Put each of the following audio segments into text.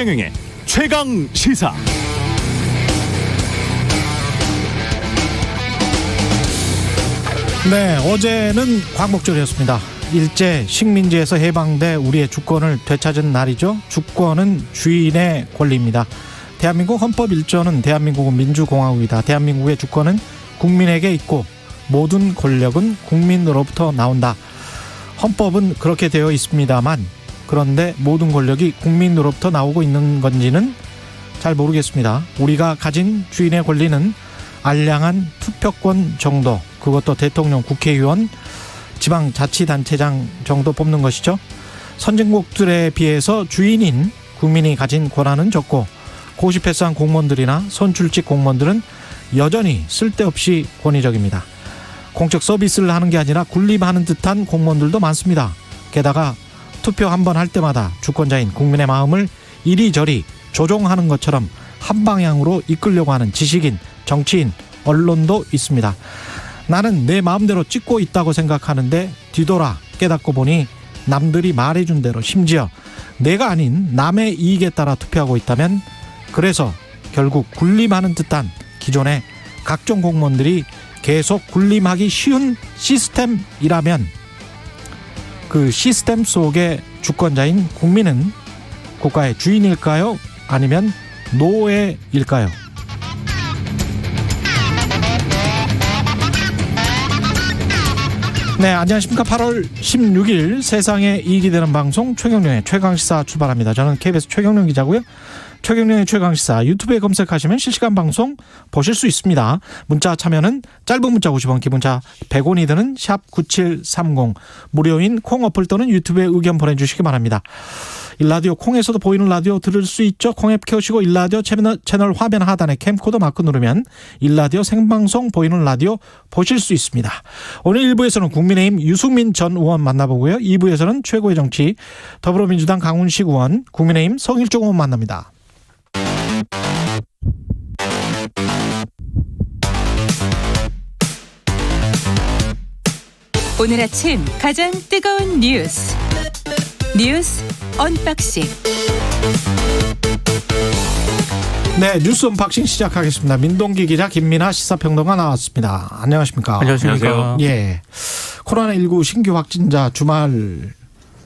최경영의 최강 시사. 네, 어제는 광복절이었습니다. 일제 식민지에서 해방돼 우리의 주권을 되찾은 날이죠. 주권은 주인의 권리입니다. 대한민국 헌법 1조는 대한민국은 민주공화국이다. 대한민국의 주권은 국민에게 있고 모든 권력은 국민으로부터 나온다. 헌법은 그렇게 되어 있습니다만 그런데 모든 권력이 국민으로부터 나오고 있는 건지는 잘 모르겠습니다. 우리가 가진 주인의 권리는 알량한 투표권 정도, 그것도 대통령, 국회의원, 지방자치단체장 정도 뽑는 것이죠. 선진국들에 비해서 주인인 국민이 가진 권한은 적고 고시패스한 공무원들이나 선출직 공무원들은 여전히 쓸데없이 권위적입니다. 공적 서비스를 하는 게 아니라 군림하는 듯한 공무원들도 많습니다. 게다가 투표 한 번 할 때마다 주권자인 국민의 마음을 이리저리 조종하는 것처럼 한 방향으로 이끌려고 하는 지식인, 정치인, 언론도 있습니다. 나는 내 마음대로 찍고 있다고 생각하는데 뒤돌아 깨닫고 보니 남들이 말해준 대로, 심지어 내가 아닌 남의 이익에 따라 투표하고 있다면, 그래서 결국 군림하는 듯한 기존의 각종 공무원들이 계속 군림하기 쉬운 시스템이라면 그 시스템 속의 주권자인 국민은 국가의 주인일까요? 아니면 노예일까요? 네, 안녕하십니까. 8월 16일 세상에 이익이 되는 방송 최경영의 최강시사 출발합니다. 저는 KBS 최경영 기자고요. 최경영의 최강시사 유튜브에 검색하시면 실시간 방송 보실 수 있습니다. 문자 참여는 짧은 문자 50원, 기본자 100원이 드는 샵 9730, 무료인 콩 어플 또는 유튜브에 의견 보내주시기 바랍니다. 일라디오 콩에서도 보이는 라디오 들을 수 있죠. 콩 앱 켜시고 일라디오 채널 화면 하단에 캠코더 마크 누르면 일라디오 생방송 보이는 라디오 보실 수 있습니다. 오늘 1부에서는 국민의힘 유승민 전 의원 만나보고요. 2부에서는 최고의 정치 더불어민주당 강훈식 의원, 국민의힘 성일종 의원 만납니다. 오늘 아침 가장 뜨거운 뉴스 언박싱. 네, 뉴스 언박싱 시작하겠습니다. 민동기 기자, 김민아 시사평론가 나왔습니다. 안녕하십니까? 안녕하세요. 예, 코로나19 신규 확진자 주말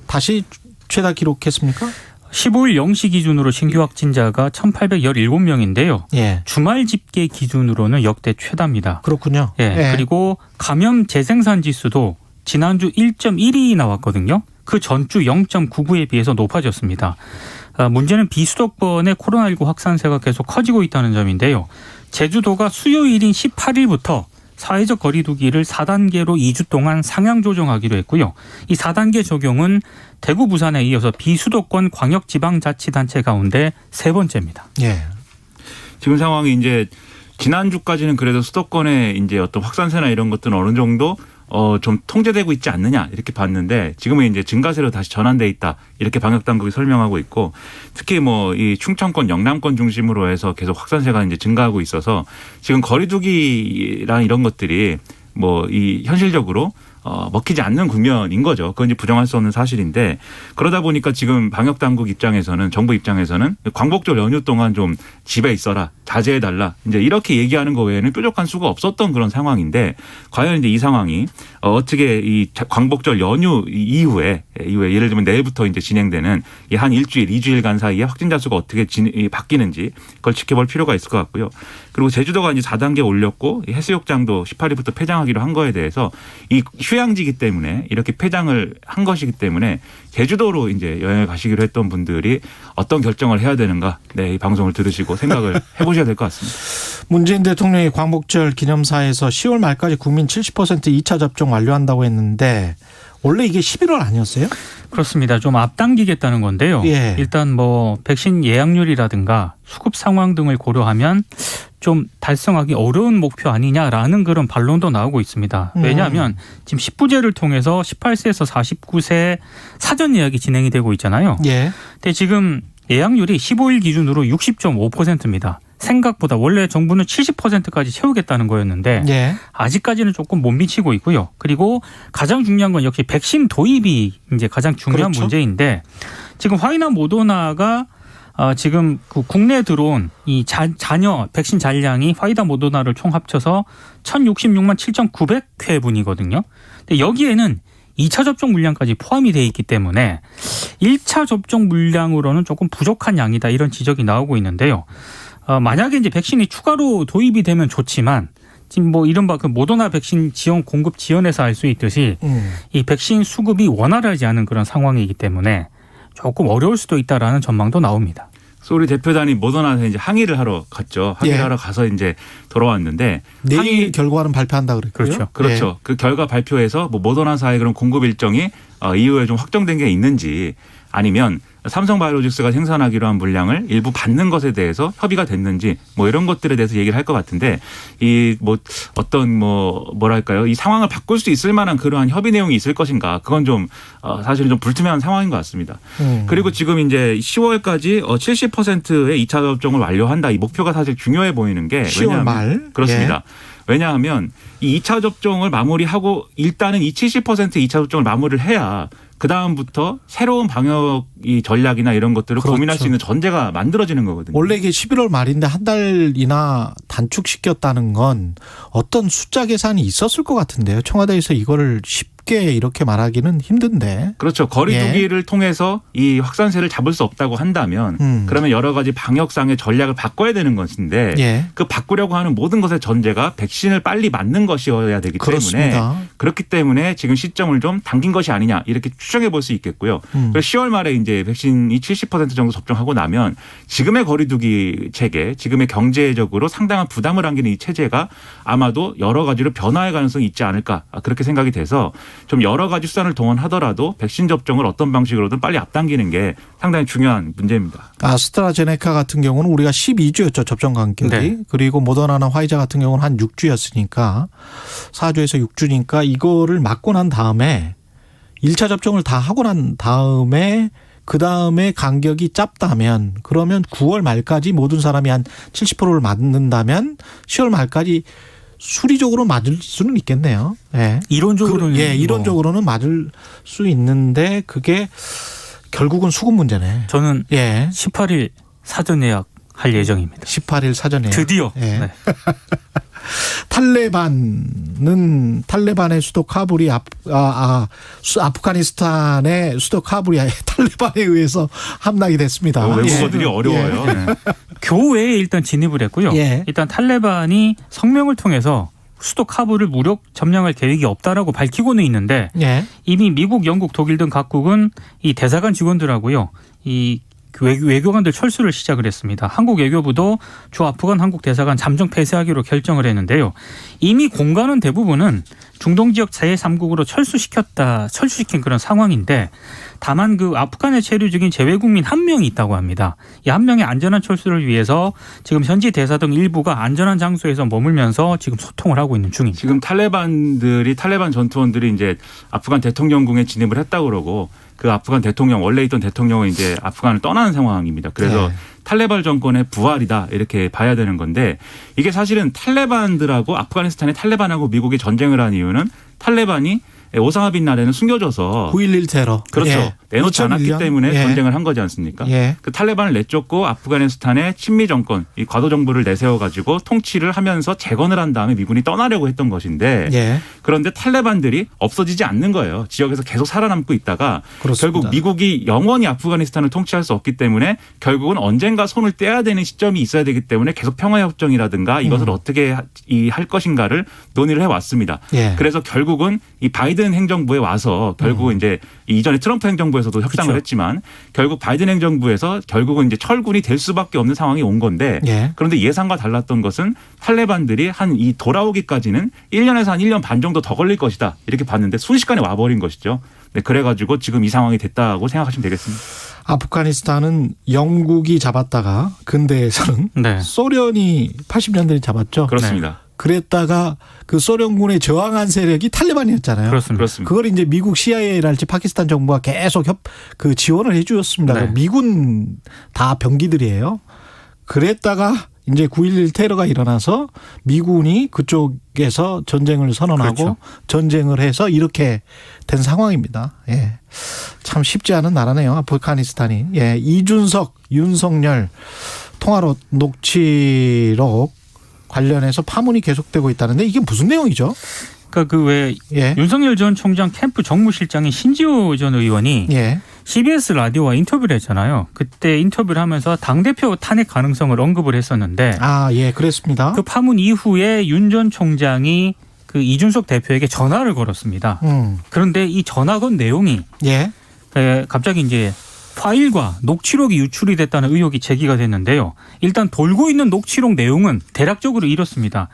다시 최다 기록했습니까? 15일 0시 기준으로 신규 확진자가 1,817명인데요. 예. 주말 집계 기준으로는 역대 최다입니다. 그렇군요. 예. 예. 그리고 감염 재생산 지수도 지난주 1.12 나왔거든요. 그 전주 0.99에 비해서 높아졌습니다. 문제는 비수도권의 코로나19 확산세가 계속 커지고 있다는 점인데요. 제주도가 수요일인 18일부터 사회적 거리 두기를 4단계로 2주 동안 상향 조정하기로 했고요. 이 4단계 적용은 대구, 부산에 이어서 비수도권 광역지방자치단체 가운데 세 번째입니다. 예. 지금 상황이 이제 지난주까지는 그래도 수도권의 이제 어떤 확산세나 이런 것들은 어느 정도 좀 통제되고 있지 않느냐 이렇게 봤는데, 지금은 이제 증가세로 다시 전환돼 있다 이렇게 방역 당국이 설명하고 있고, 특히 뭐 이 충청권, 영남권 중심으로 해서 계속 확산세가 이제 증가하고 있어서 지금 거리두기랑 이런 것들이 뭐 이 현실적으로 먹히지 않는 국면인 거죠. 그건 이제 부정할 수 없는 사실인데, 그러다 보니까 지금 방역 당국 입장에서는, 정부 입장에서는 광복절 연휴 동안 좀 집에 있어라, 자제해달라, 이제 이렇게 얘기하는 거 외에는 뾰족한 수가 없었던 그런 상황인데, 과연 이제 이 상황이 어떻게 이 광복절 연휴 이후에 예를 들면 내일부터 이제 진행되는 이 한 일주일, 2주일간 사이에 확진자 수가 어떻게 바뀌는지 그걸 지켜볼 필요가 있을 것 같고요. 그리고 제주도가 이제 4단계 올렸고 해수욕장도 18일부터 폐장하기로 한 거에 대해서 이 휴양지이기 때문에 이렇게 폐장을 한 것이기 때문에 제주도로 이제 여행을 가시기로 했던 분들이 어떤 결정을 해야 되는가, 네, 이 방송을 들으시고 생각을 해보셔야 될 것 같습니다. 문재인 대통령이 광복절 기념사에서 10월 말까지 국민 70% 2차 접종 완료한다고 했는데 원래 이게 11월 아니었어요? 그렇습니다. 좀 앞당기겠다는 건데요. 예. 일단 뭐 백신 예약률이라든가 수급 상황 등을 고려하면 좀 달성하기 어려운 목표 아니냐라는 그런 반론도 나오고 있습니다. 왜냐하면 지금 10부제를 통해서 18세에서 49세 사전 예약이 진행이 되고 있잖아요. 예. 근데 지금 예약률이 15일 기준으로 60.5%입니다. 생각보다 원래 정부는 70%까지 채우겠다는 거였는데 예. 아직까지는 조금 못 미치고 있고요. 그리고 가장 중요한 건 역시 백신 도입이 이제 가장 중요한 그렇죠. 문제인데, 지금 화이나 모더나가 지금 그 국내에 들어온 이 잔여 백신 잔량이 화이자 모더나를 총 합쳐서 1,066만 7,900회분이거든요. 근데 여기에는 2차 접종 물량까지 포함이 돼 있기 때문에 1차 접종 물량으로는 조금 부족한 양이다 이런 지적이 나오고 있는데요. 만약에 이제 백신이 추가로 도입이 되면 좋지만 지금 뭐 이른바 그 모더나 백신 지원 공급 지연에서 알 수 있듯이 이 백신 수급이 원활하지 않은 그런 상황이기 때문에 조금 어려울 수도 있다라는 전망도 나옵니다. 우리 대표단이 모더나에 이제 항의를 하러 갔죠. 항의를 하러 가서 이제 돌아왔는데 내일 결과는 발표한다 그랬고요. 그렇죠. 예. 그 결과 발표에서 뭐 모더나사의 그런 공급 일정이 이후에 좀 확정된 게 있는지 아니면 삼성바이오로직스가 생산하기로 한 물량을 일부 받는 것에 대해서 협의가 됐는지 뭐 이런 것들에 대해서 얘기를 할 것 같은데 이 뭐 어떤 뭐랄까요 이 상황을 바꿀 수 있을 만한 그러한 협의 내용이 있을 것인가 그건 좀 사실은 좀 불투명한 상황인 것 같습니다. 그리고 지금 이제 10월까지 70%의 2차 접종을 완료한다 이 목표가 사실 중요해 보이는 게 10월 말 그렇습니다. 왜냐하면 이 2차 접종을 마무리하고 일단은 이 70% 2차 접종을 마무리를 해야 그다음부터 새로운 방역 이 전략이나 이런 것들을 그렇죠. 고민할 수 있는 전제가 만들어지는 거거든요. 원래 이게 11월 말인데 한 달이나 단축시켰다는 건 어떤 숫자 계산이 있었을 것 같은데요. 청와대에서 이거를 쉽게 이렇게 말하기는 힘든데. 그렇죠. 거리 두기를 통해서 이 확산세를 잡을 수 없다고 한다면 그러면 여러 가지 방역상의 전략을 바꿔야 되는 것인데 그 바꾸려고 하는 모든 것의 전제가 백신을 빨리 맞는 것이어야 되기 그렇습니다. 때문에 그렇기 때문에 지금 시점을 좀 당긴 것이 아니냐 이렇게 추정해 볼 수 있겠고요. 그래서 10월 말에 이제 백신이 70% 정도 접종하고 나면 지금의 거리두기 체계, 지금의 경제적으로 상당한 부담을 안기는 이 체제가 아마도 여러 가지로 변화할 가능성이 있지 않을까 그렇게 생각이 돼서 좀 여러 가지 수단을 동원하더라도 백신 접종을 어떤 방식으로든 빨리 앞당기는 게 상당히 중요한 문제입니다. 아스트라제네카 같은 경우는 우리가 12주였죠. 접종 간격이. 네. 그리고 모더나나 화이자 같은 경우는 한 6주였으니까 4주에서 6주니까 이거를 맞고 난 다음에 1차 접종을 다 하고 난 다음에 그다음에 간격이 짧다면 그러면 9월 말까지 모든 사람이 한 70%를 맞는다면 10월 말까지 수리적으로 맞을 수는 있겠네요. 예. 이론적으로는 이론적으로는 맞을 수 있는데 그게 결국은 수급 문제네. 저는 예. 18일 사전 예약할 예정입니다. 18일 사전에 드디어. 예. 네. 탈레반의 수도 카불이 아프가니스탄의 수도 카불이 탈레반에 의해서 함락이 됐습니다. 외국어들이 어려워요. 네. 교외에 일단 진입을 했고요. 일단 탈레반이 성명을 통해서 수도 카불을 무력 점령할 계획이 없다라고 밝히고는 있는데 이미 미국, 영국, 독일 등 각국은 이 대사관 직원들하고요. 이 외교관들 철수를 시작을 했습니다. 한국 외교부도 주 아프간 한국 대사관 잠정 폐쇄하기로 결정을 했는데요. 이미 공관은 대부분은 중동 지역 제3국으로 철수시킨 그런 상황인데 다만 그 아프간에 체류 중인 재외국민 한 명이 있다고 합니다. 이 한 명의 안전한 철수를 위해서 지금 현지 대사 등 일부가 안전한 장소에서 머물면서 지금 소통을 하고 있는 중입니다. 지금 탈레반 전투원들이 이제 아프간 대통령궁에 진입을 했다고 그러고 그 아프간 대통령 원래 있던 대통령은 이제 아프간을 떠나는 상황입니다. 그래서 탈레반 정권의 부활이다 이렇게 봐야 되는 건데 이게 사실은 탈레반들하고 아프가니스탄의 탈레반하고 미국이 전쟁을 한 이유는 탈레반이 오사마 빈 라덴을 숨겨줘서 9.11 테러. 그렇죠. 내놓지 2001년? 않았기 때문에 전쟁을 한 거지 않습니까? 그 탈레반을 내쫓고 아프가니스탄의 친미 정권, 이 과도 정부를 내세워가지고 통치를 하면서 재건을 한 다음에 미군이 떠나려고 했던 것인데 그런데 탈레반들이 없어지지 않는 거예요. 지역에서 계속 살아남고 있다가 그렇습니다. 결국 미국이 영원히 아프가니스탄을 통치할 수 없기 때문에 결국은 언젠가 손을 떼야 되는 시점이 있어야 되기 때문에 계속 평화협정이라든가 이것을 어떻게 할 것인가를 논의를 해왔습니다. 그래서 결국은 이 바이든 행정부에 와서 결국은 이제 이전에 트럼프 행정부에서도 협상을 했지만 결국 바이든 행정부에서 결국은 이제 철군이 될 수밖에 없는 상황이 온 건데 그런데 예상과 달랐던 것은 탈레반들이 한 이 돌아오기까지는 1년에서 한 1년 반 정도 더 걸릴 것이다 이렇게 봤는데 순식간에 와버린 것이죠. 네, 그래가지고 지금 이 상황이 됐다고 생각하시면 되겠습니다. 아프가니스탄은 영국이 잡았다가 근대에서는 소련이 80년대에 잡았죠. 그렇습니다. 그랬다가 그 소련군에 저항한 세력이 탈레반이었잖아요. 그렇습니다. 그걸 이제 미국 CIA랄지 파키스탄 정부가 계속 지원을 해 주었습니다. 미군 다 병기들이에요. 그랬다가 이제 9.11 테러가 일어나서 미군이 그쪽에서 전쟁을 선언하고 그렇죠. 전쟁을 해서 이렇게 된 상황입니다. 예. 참 쉽지 않은 나라네요. 아프가니스탄이. 예. 이준석, 윤석열 통화 녹취록 관련해서 파문이 계속되고 있다는데 이게 무슨 내용이죠? 그러니까 그 왜 예. 윤석열 전 총장 캠프 정무실장인 신지호 전 의원이 예. CBS 라디오와 인터뷰를 했잖아요. 그때 인터뷰를 하면서 당대표 탄핵 가능성을 언급을 했었는데 아, 예, 그랬습니다. 그 파문 이후에 윤 전 총장이 그 이준석 대표에게 전화를 걸었습니다. 그런데 이 전화 건 내용이 예. 갑자기 이제 파일과 녹취록이 유출이 됐다는 의혹이 제기가 됐는데요. 일단 돌고 있는 녹취록 내용은 대략적으로 이렇습니다.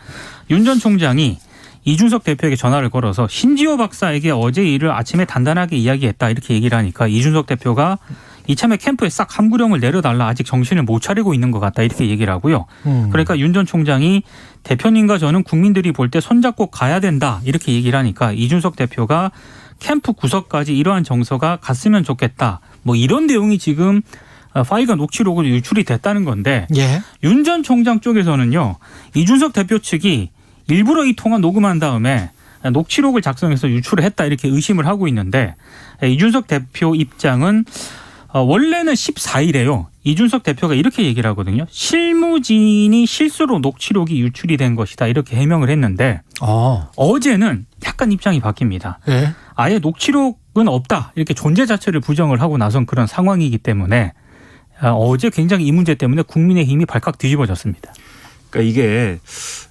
윤 전 총장이 이준석 대표에게 전화를 걸어서 신지호 박사에게 어제 일을 아침에 단단하게 이야기했다 이렇게 얘기를 하니까 이준석 대표가 이참에 캠프에 싹 함구령을 내려달라 아직 정신을 못 차리고 있는 것 같다 이렇게 얘기를 하고요. 그러니까 윤 전 총장이 대표님과 저는 국민들이 볼 때 손잡고 가야 된다 이렇게 얘기를 하니까 이준석 대표가 캠프 구석까지 이러한 정서가 갔으면 좋겠다. 뭐 이런 내용이 지금 파일과 녹취록으로 유출이 됐다는 건데 예. 윤 전 총장 쪽에서는요. 이준석 대표 측이 일부러 이 통화 녹음한 다음에 녹취록을 작성해서 유출을 했다 이렇게 의심을 하고 있는데 이준석 대표 입장은 원래는 14일에요. 이준석 대표가 이렇게 얘기를 하거든요. 실무진이 실수로 녹취록이 유출이 된 것이다 이렇게 해명을 했는데 어제는 약간 입장이 바뀝니다. 예. 아예 녹취록은 없다 이렇게 존재 자체를 부정을 하고 나선 그런 상황이기 때문에 어제 굉장히 이 문제 때문에 국민의힘이 발칵 뒤집어졌습니다. 그러니까 이게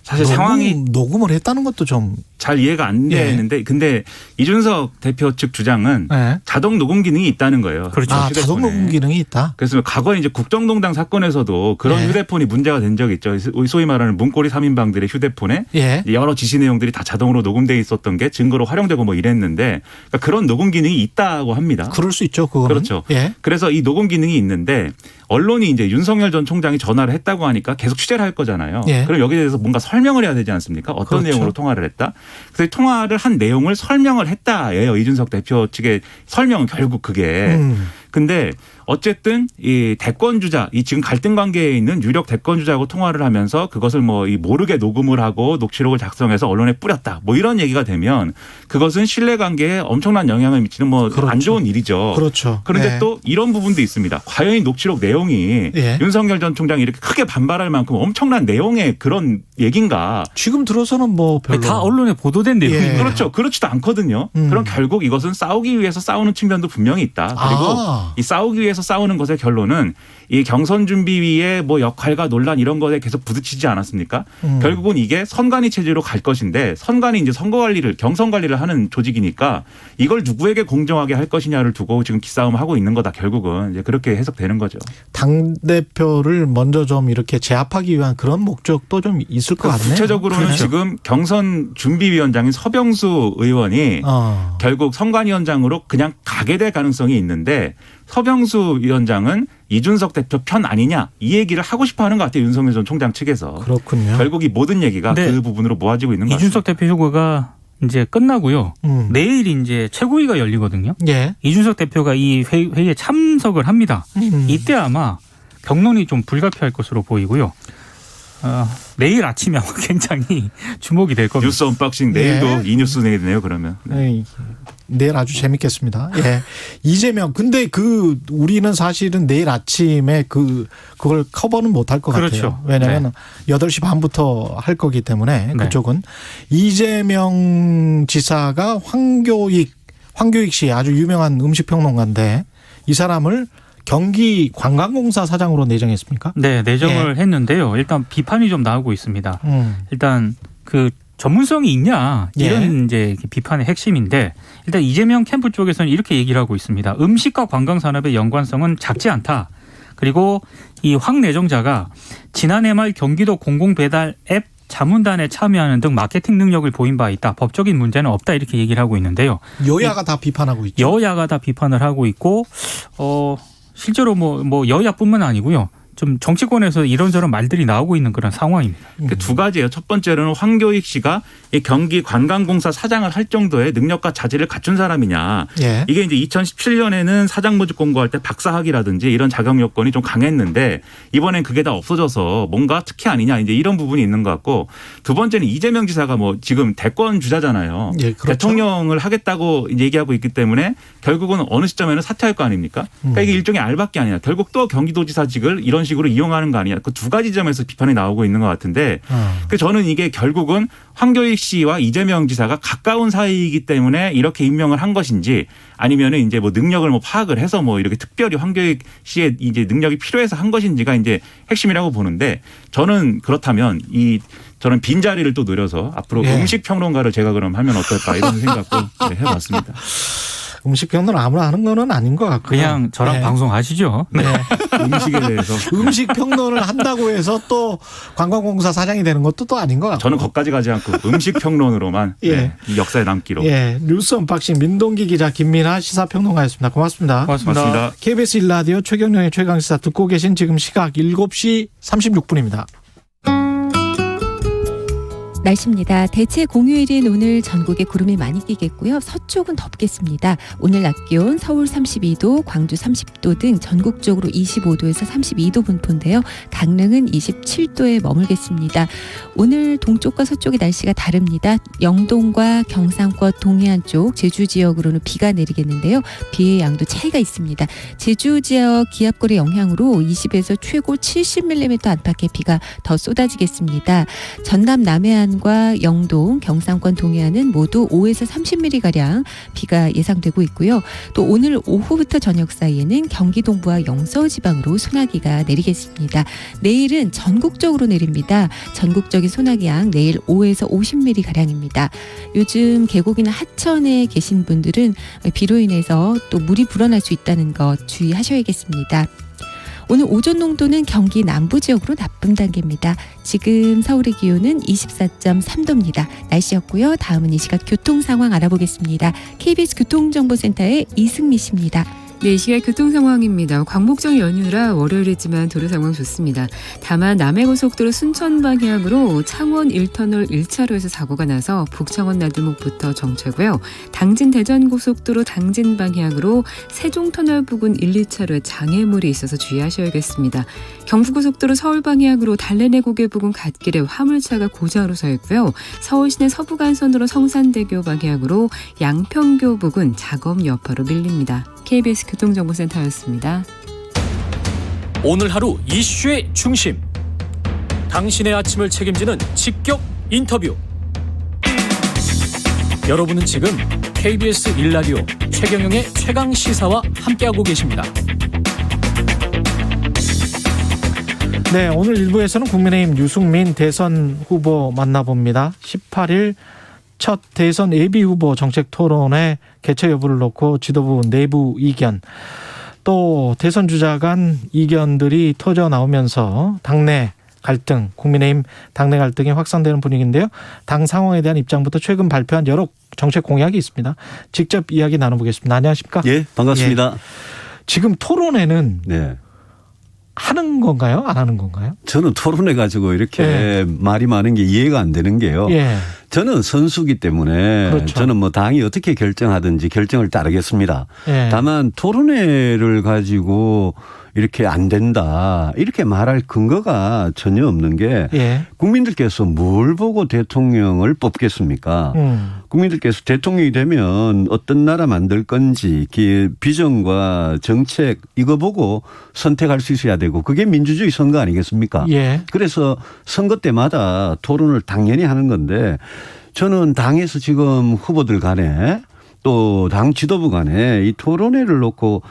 사실 상황이 녹음을 했다는 것도 좀 잘 이해가 안 되는데 근데 이준석 대표 측 주장은 예. 자동 녹음 기능이 있다는 거예요. 그렇죠. 아, 자동 녹음 기능이 있다. 그래서 과거에 이제 국정농단 사건에서도 그런 예. 휴대폰이 문제가 된 적이 있죠. 소위 말하는 문고리 3인방들의 휴대폰에 예. 여러 지시 내용들이 다 자동으로 녹음돼 있었던 게 증거로 활용되고 뭐 이랬는데 그러니까 그런 녹음 기능이 있다고 합니다. 그럴 수 있죠. 그거는. 그렇죠. 예. 그래서 이 녹음 기능이 있는데 언론이 이제 윤석열 전 총장이 전화를 했다고 하니까 계속 취재를 할 거잖아요. 예. 그럼 여기에 대해서 뭔가 설명을 해야 되지 않습니까? 어떤 그렇죠. 내용으로 통화를 했다. 그래서 통화를 한 내용을 설명을 했다예요. 이준석 대표 측의 설명은 결국 그게. 근데 어쨌든 이 대권 주자, 이 지금 갈등 관계에 있는 유력 대권 주자하고 통화를 하면서 그것을 뭐 이 모르게 녹음을 하고 녹취록을 작성해서 언론에 뿌렸다. 뭐 이런 얘기가 되면 그것은 신뢰 관계에 엄청난 영향을 미치는 뭐 안 그렇죠. 좋은 일이죠. 그렇죠. 그런데 예. 또 이런 부분도 있습니다. 과연 이 녹취록 내용이 예. 윤석열 전 총장이 이렇게 크게 반발할 만큼 엄청난 내용의 그런 얘기인가? 지금 들어서는 뭐 별로 다 언론에 보도된 내용이에요. 예. 그렇죠. 그렇지도 않거든요. 그럼 결국 이것은 싸우기 위해서 싸우는 측면도 분명히 있다. 그리고 이 싸우기 위해서 싸우는 것의 결론은 이 경선 준비위의 뭐 역할과 논란 이런 것에 계속 부딪히지 않았습니까? 결국은 이게 선관위 체제로 갈 것인데 선관위 이제 선거 관리를 경선 관리를 하는 조직이니까 이걸 누구에게 공정하게 할 것이냐를 두고 지금 기싸움을 하고 있는 거다. 결국은 이제 그렇게 해석되는 거죠. 당 대표를 먼저 좀 이렇게 제압하기 위한 그런 목적도 좀 있을 것 같네요. 구체적으로는 그렇죠. 지금 경선 준비위원장인 서병수 의원이 결국 선관위원장으로 그냥 가게 될 가능성이 있는데 서병수 위원장은 이준석 대표 편 아니냐 이 얘기를 하고 싶어 하는 것 같아요. 윤석열 전 총장 측에서. 그렇군요. 결국 이 모든 얘기가 네. 그 부분으로 모아지고 있는 것 같습니다. 이준석 대표 휴가가 이제 끝나고요. 내일 이제 최고위가 열리거든요. 예. 이준석 대표가 이 회의에 참석을 합니다. 이때 아마 격론이 좀 불가피할 것으로 보이고요. 내일 아침에 아마 굉장히 주목이 될 겁니다. 뉴스 언박싱 내일도 이 뉴스 내일이네요. 그러면. 네. 내일 아주 재밌겠습니다. 예. 이재명 근데 우리는 사실은 내일 아침에 그걸 커버는 못할 것 그렇죠. 같아요. 왜냐하면 8시 반부터 할 거기 때문에 그쪽은 이재명 지사가 황교익 씨 아주 유명한 음식 평론가인데 이 사람을 경기 관광공사 사장으로 내정했습니까? 네, 내정을 했는데요. 일단 비판이 좀 나오고 있습니다. 일단 그 전문성이 있냐 이런 이제 비판의 핵심인데 일단 이재명 캠프 쪽에서는 이렇게 얘기를 하고 있습니다. 음식과 관광 산업의 연관성은 작지 않다. 그리고 이 황 내정자가 지난해 말 경기도 공공배달 앱 자문단에 참여하는 등 마케팅 능력을 보인 바 있다. 법적인 문제는 없다. 이렇게 얘기를 하고 있는데요. 여야가 다 비판하고 있죠. 여야가 다 비판을 하고 있고 실제로 뭐 여야뿐만 아니고요. 좀 정치권에서 이런저런 말들이 나오고 있는 그런 상황입니다. 그 두 가지예요. 첫 번째로는 황교익 씨가 이 경기관광공사 사장을 할 정도의 능력과 자질을 갖춘 사람이냐. 예. 이게 이제 2017년에는 사장 모집 공고할 때 박사학위라든지 이런 자격 요건이 좀 강했는데 이번엔 그게 다 없어져서 뭔가 특혜 아니냐 이제 이런 부분이 있는 것 같고 두 번째는 이재명 지사가 뭐 지금 대권 주자잖아요. 예, 그렇죠. 대통령을 하겠다고 얘기하고 있기 때문에 결국은 어느 시점에는 사퇴할 거 아닙니까? 그러니까 이게 일종의 알박기 아니냐. 결국 또 경기도지사직을 이런 식으로 이용하는 거 아니냐. 그 두 가지 점에서 비판이 나오고 있는 것 같은데 그 저는 이게 결국은 황교익 씨와 이재명 지사가 가까운 사이이기 때문에 이렇게 임명을 한 것인지 아니면은 이제 뭐 능력을 뭐 파악을 해서 뭐 이렇게 특별히 황교익 씨의 이제 능력이 필요해서 한 것인지가 이제 핵심이라고 보는데 저는 그렇다면 저는 빈자리를 또 노려서 앞으로 예. 음식 평론가를 제가 그럼 하면 어떨까 이런 생각도 네, 해봤습니다. 음식 평론 아무나 하는 거는 아닌 것 같고요. 그냥 저랑 네. 방송하시죠. 네. 음식에 대해서 음식 평론을 한다고 해서 또 관광공사 사장이 되는 것도 또 아닌 것 같고. 저는 거기까지 가지 않고 음식 평론으로만 예. 네, 이 역사에 남기로. 예, 뉴스 언박싱 민동기 기자 김민아 시사평론가였습니다. 고맙습니다. 고맙습니다. KBS 1라디오 최경영의 최강시사 듣고 계신 지금 시각 7시 36분입니다. 날씨입니다. 대체 공휴일인 오늘 전국에 구름이 많이 끼겠고요. 서쪽은 덥겠습니다. 오늘 낮 기온 서울 32도, 광주 30도 등 전국적으로 25도에서 32도 분포인데요. 강릉은 27도에 머물겠습니다. 오늘 동쪽과 서쪽의 날씨가 다릅니다. 영동과 경상권 동해안 쪽 제주 지역으로는 비가 내리겠는데요. 비의 양도 차이가 있습니다. 제주 지역 기압골의 영향으로 20에서 최고 70mm 안팎의 비가 더 쏟아지겠습니다. 전남 남해안 과 영동, 경상권 동해안은 모두 5에서 30mm가량 비가 예상되고 있고요. 또 오늘 오후부터 저녁 사이에는 경기 동부와 영서 지방으로 소나기가 내리겠습니다. 내일은 전국적으로 내립니다. 전국적인 소나기양 내일 5에서 50mm가량입니다. 요즘 계곡이나 하천에 계신 분들은 비로 인해서 또 물이 불어날 수 있다는 것 주의하셔야겠습니다. 오늘 오존 농도는 경기 남부 지역으로 나쁨 단계입니다. 지금 서울의 기온은 24.3도입니다. 날씨였고요. 다음은 이 시각 교통 상황 알아보겠습니다. KBS 교통정보센터의 이승미 씨입니다. 네, 이 시각 교통 상황입니다. 광복절 연휴라 월요일이지만 도로 상황 좋습니다. 다만 남해고속도로 순천 방향으로 창원 1터널 1차로에서 사고가 나서 북창원 나들목부터 정체고요. 당진 대전고속도로 당진 방향으로 세종터널 부근 1, 2차로에 장애물이 있어서 주의하셔야겠습니다. 경부고속도로 서울 방향으로 달래내 고개 부근 갓길에 화물차가 고장으로 서 있고요. 서울시내 서부간선도로 성산대교 방향으로 양평교 부근 작업 여파로 밀립니다. KBS 교통정보센터였습니다. 오늘 하루 이슈의 중심. 당신의 아침을 책임지는 직격 인터뷰. 여러분은 지금 KBS 1라디오 최경영의 최강시사와 함께하고 계십니다. 네, 오늘 1부에서는 국민의힘 유승민 대선 후보 만나봅니다. 18일 첫 대선 예비후보 정책토론회 개최 여부를 놓고 지도부 내부 이견, 또 대선 주자 간 이견들이 터져 나오면서 당내 갈등, 국민의힘 당내 갈등이 확산되는 분위기인데요. 당 상황에 대한 입장부터 최근 발표한 여러 정책 공약이 있습니다. 직접 이야기 나눠보겠습니다. 안녕하십니까? 예, 반갑습니다. 예. 지금 토론회는 네. 하는 건가요? 안 하는 건가요? 저는 토론해 가지고 이렇게 예. 말이 많은 게 이해가 안 되는 게요. 예. 저는 선수기 때문에 그렇죠. 저는 뭐 당이 어떻게 결정하든지 결정을 따르겠습니다. 예. 다만 토론회를 가지고 이렇게 안 된다 이렇게 말할 근거가 전혀 없는 게 예. 국민들께서 뭘 보고 대통령을 뽑겠습니까? 국민들께서 대통령이 되면 어떤 나라 만들 건지 비전과 정책 이거 보고 선택할 수 있어야 되고 그게 민주주의 선거 아니겠습니까? 예. 그래서 선거 때마다 토론을 당연히 하는 건데 저는 당에서 지금 후보들 간에 또 당 지도부 간에 이 토론회를 놓고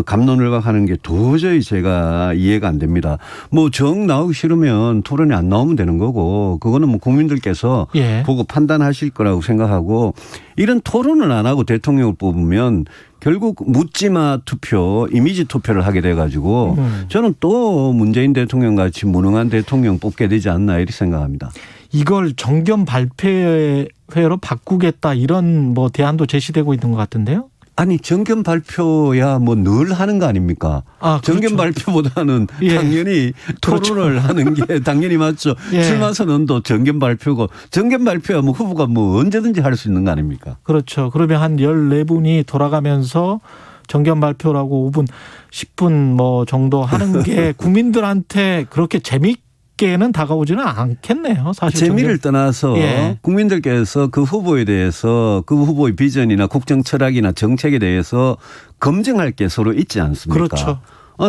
갑론을박 하는 게 도저히 제가 이해가 안 됩니다. 뭐 정 나오기 싫으면 토론에 안 나오면 되는 거고 그거는 뭐 국민들께서 예. 보고 판단하실 거라고 생각하고 이런 토론을 안 하고 대통령을 뽑으면 결국 묻지마 투표, 이미지 투표를 하게 돼가지고 저는 또 문재인 대통령 같이 무능한 대통령 뽑게 되지 않나 이렇게 생각합니다. 이걸 정견 발표회로 바꾸겠다 이런 뭐 대안도 제시되고 있는 것 같은데요. 아니 정견 발표야 뭐 늘 하는 거 아닙니까? 정견 발표보다는 예. 당연히 토론을 하는 게 당연히 맞죠. 예. 출마 선언도 정견 발표고 정견 발표야 뭐 후보가 뭐 언제든지 할 수 있는 거 아닙니까? 그렇죠. 그러면 한 14분이 돌아가면서 정견 발표라고 5분, 10분 뭐 정도 하는 게 국민들한테 그렇게 재밌게는 다가오지는 않겠네요. 사실 재미를 떠나서 예. 국민들께서 그 후보에 대해서 그 후보의 비전이나 국정 철학이나 정책에 대해서 검증할 게 서로 있지 않습니까? 그렇죠.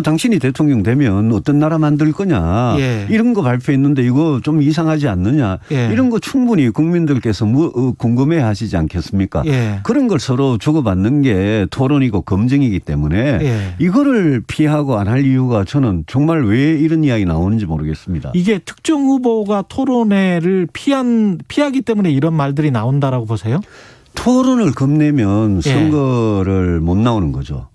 당신이 대통령 되면 어떤 나라 만들 거냐. 예. 이런 거 발표했는데 이거 좀 이상하지 않느냐. 예. 이런 거 충분히 국민들께서 궁금해 하시지 않겠습니까? 예. 그런 걸 서로 주고받는 게 토론이고 검증이기 때문에 예. 이거를 피하고 안 할 이유가 저는 정말 왜 이런 이야기 나오는지 모르겠습니다. 이게 특정 후보가 토론회를 피하기 때문에 이런 말들이 나온다라고 보세요? 토론을 겁내면 예. 선거를 못 나오는 거죠.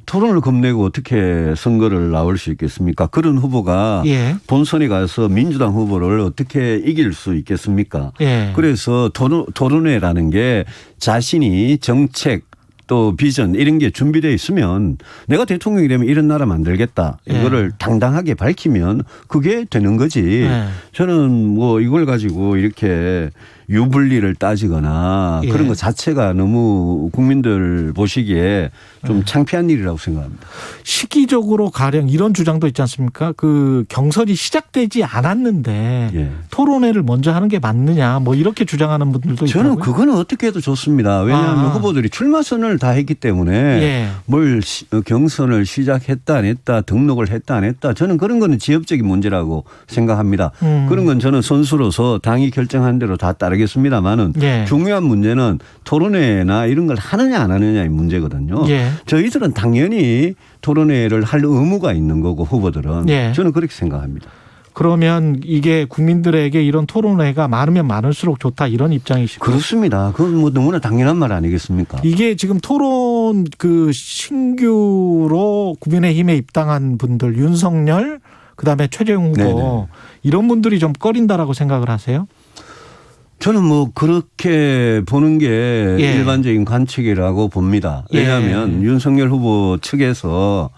토론을 겁내고 어떻게 선거를 나올 수 있겠습니까? 그런 후보가 예. 본선에 가서 민주당 후보를 어떻게 이길 수 있겠습니까? 예. 그래서 토론회라는 게 자신이 정책 또 비전 이런 게 준비되어 있으면 내가 대통령이 되면 이런 나라 만들겠다. 이거를 당당하게 밝히면 그게 되는 거지. 예. 저는 뭐 이걸 가지고 이렇게 유불리를 따지거나 예. 그런 것 자체가 너무 국민들 보시기에 좀 창피한 일이라고 생각합니다. 시기적으로 가령 이런 주장도 있지 않습니까? 그 경선이 시작되지 않았는데 예. 토론회를 먼저 하는 게 맞느냐 뭐 이렇게 주장하는 분들도 있더라고요. 저는 그거는 어떻게 해도 좋습니다. 왜냐하면 후보들이 출마 선언을 다 했기 때문에 예. 뭘 경선을 시작했다 안 했다 등록을 했다 안 했다 저는 그런 거는 지엽적인 문제라고 생각합니다. 그런 건 저는 선수로서 당이 결정한 대로 다 따르겠습니다만은 예. 중요한 문제는 토론회나 이런 걸 하느냐 안 하느냐의 문제거든요. 예. 저희들은 당연히 토론회를 할 의무가 있는 거고 후보들은 예. 저는 그렇게 생각합니다. 그러면 이게 국민들에게 이런 토론회가 많으면 많을수록 좋다 이런 입장이시고. 그렇습니다. 그건 뭐 너무나 당연한 말 아니겠습니까? 이게 지금 토론 그 신규로 국민의힘에 입당한 분들 윤석열 그다음에 최재형 후보 네네. 이런 분들이 좀 꺼린다라고 생각을 하세요? 저는 뭐 그렇게 보는 게 예. 일반적인 관측이라고 봅니다. 왜냐하면 예. 윤석열 후보 측에서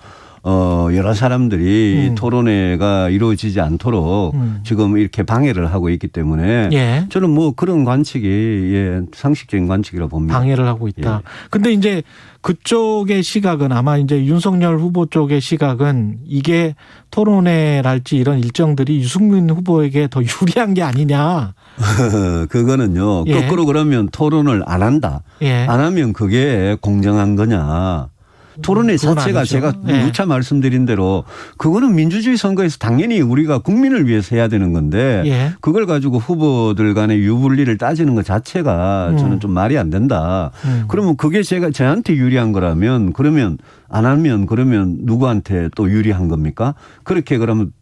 여러 사람들이 토론회가 이루어지지 않도록 지금 이렇게 방해를 하고 있기 때문에 예. 저는 뭐 그런 관측이 상식적인 관측이라고 봅니다. 방해를 하고 있다. 예. 근데 이제 그쪽의 시각은 아마 이제 윤석열 후보 쪽의 시각은 이게 토론회랄지 이런 일정들이 유승민 후보에게 더 유리한 게 아니냐. 그거는요. 예. 거꾸로 그러면 토론을 안 한다. 예. 안 하면 그게 공정한 거냐. 토론회 그건 자체가 아니죠. 제가 예. 누차 말씀드린 대로 그거는 민주주의 선거에서 당연히 우리가 국민을 위해서 해야 되는 건데 예. 그걸 가지고 후보들 간의 유불리를 따지는 것 자체가 저는 좀 말이 안 된다. 그러면 그게 저한테 유리한 거라면 그러면 안 하면 그러면 누구한테 또 유리한 겁니까? 그렇게 그러면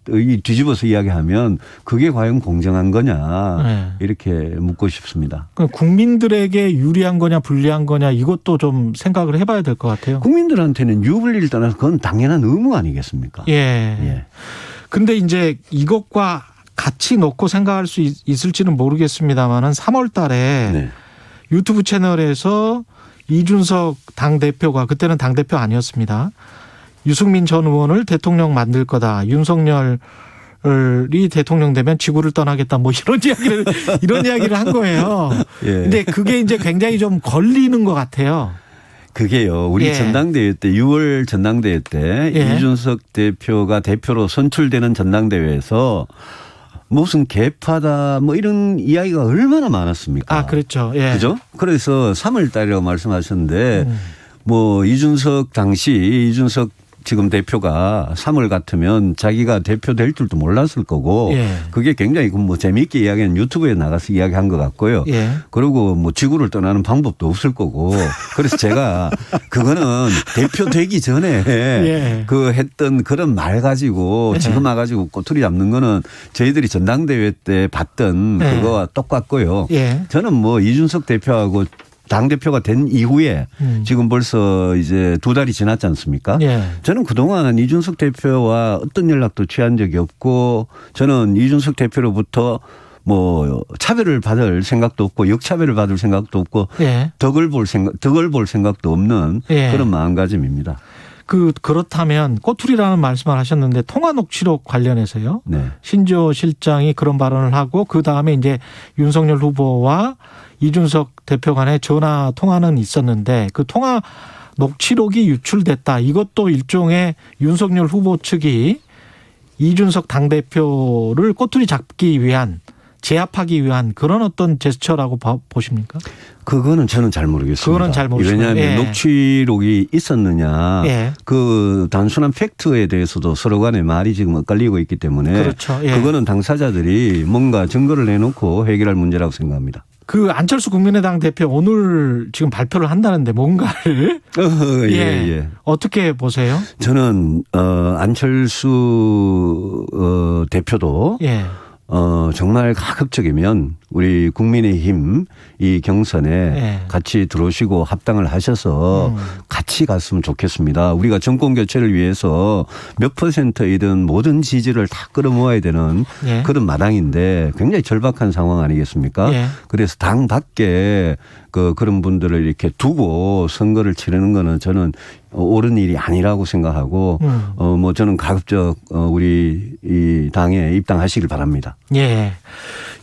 뒤집어서 이야기하면 그게 과연 공정한 거냐 네. 이렇게 묻고 싶습니다. 국민들에게 유리한 거냐 불리한 거냐 이것도 좀 생각을 해봐야 될 것 같아요. 국민들한테는 유불리를 떠나서 그건 당연한 의무 아니겠습니까? 예. 예. 근데 이제 이것과 같이 놓고 생각할 수 있을지는 모르겠습니다만은 3월 달에 네. 유튜브 채널에서 이준석 당대표가 그때는 당대표 아니었습니다. 유승민 전 의원을 대통령 만들 거다. 윤석열이 대통령 되면 지구를 떠나겠다. 뭐 이런 이야기를 한 거예요. 예. 근데 그게 이제 굉장히 좀 걸리는 것 같아요. 그게요. 우리 예. 전당대회 때 6월 전당대회 때 예. 이준석 대표가 대표로 선출되는 전당대회에서 무슨 개파다 뭐 이런 이야기가 얼마나 많았습니까? 아, 그렇죠. 예. 그죠? 그래서 3월 달이라고 말씀하셨는데 뭐 이준석 지금 대표가 3월 같으면 자기가 대표 될 줄도 몰랐을 거고 예. 그게 굉장히 뭐 재미있게 이야기한 유튜브에 나가서 이야기한 것 같고요. 예. 그리고 뭐 지구를 떠나는 방법도 없을 거고 그래서 제가 그거는 대표 되기 전에 예. 그 했던 그런 말 가지고 지금 와가지고 꼬투리 잡는 거는 저희들이 전당대회 때 봤던 예. 그거와 똑같고요. 예. 저는 뭐 이준석 대표하고 당대표가 된 이후에 지금 벌써 이제 2달이 지났지 않습니까? 예. 저는 그동안 이준석 대표와 어떤 연락도 취한 적이 없고 저는 이준석 대표로부터 뭐 차별을 받을 생각도 없고 역차별을 받을 생각도 없고 예. 덕을 볼 생각도 없는 예. 그런 마음가짐입니다. 그렇다면 꼬투리라는 말씀을 하셨는데 통화녹취록 관련해서요. 네. 신조 실장이 그런 발언을 하고 그 다음에 이제 윤석열 후보와 이준석 대표 간의 전화 통화는 있었는데 그 통화 녹취록이 유출됐다. 이것도 일종의 윤석열 후보 측이 이준석 당대표를 꼬투리 잡기 위한 제압하기 위한 그런 어떤 제스처라고 보십니까? 그거는 저는 잘 모르겠습니다. 그거는 잘 모르겠습니다. 왜냐하면 예. 녹취록이 있었느냐. 예. 그 단순한 팩트에 대해서도 서로 간에 말이 지금 엇갈리고 있기 때문에 그렇죠. 예. 그거는 당사자들이 뭔가 증거를 내놓고 해결할 문제라고 생각합니다. 그 안철수 국민의당 대표 오늘 지금 발표를 한다는데 뭔가를 예. 어떻게 보세요? 저는 안철수 대표도 예. 정말 가급적이면 우리 국민의힘 이 경선에 예. 같이 들어오시고 합당을 하셔서 같이 갔으면 좋겠습니다. 우리가 정권 교체를 위해서 몇 %이든 모든 지지를 다 끌어모아야 되는 예. 그런 마당인데 굉장히 절박한 상황 아니겠습니까? 예. 그래서 당 밖에 그런 분들을 이렇게 두고 선거를 치르는 거는 저는 옳은 일이 아니라고 생각하고 뭐 저는 가급적 우리 이 당에 입당하시길 바랍니다. 예.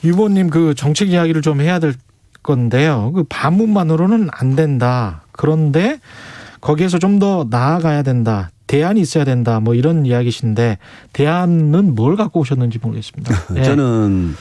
유 후보님 그 정책 이야기를 좀 해야 될 건데요. 그 반문만으로는 안 된다. 그런데 거기에서 좀 더 나아가야 된다. 대안이 있어야 된다. 뭐 이런 이야기신데 대안은 뭘 갖고 오셨는지 모르겠습니다. 예. 저는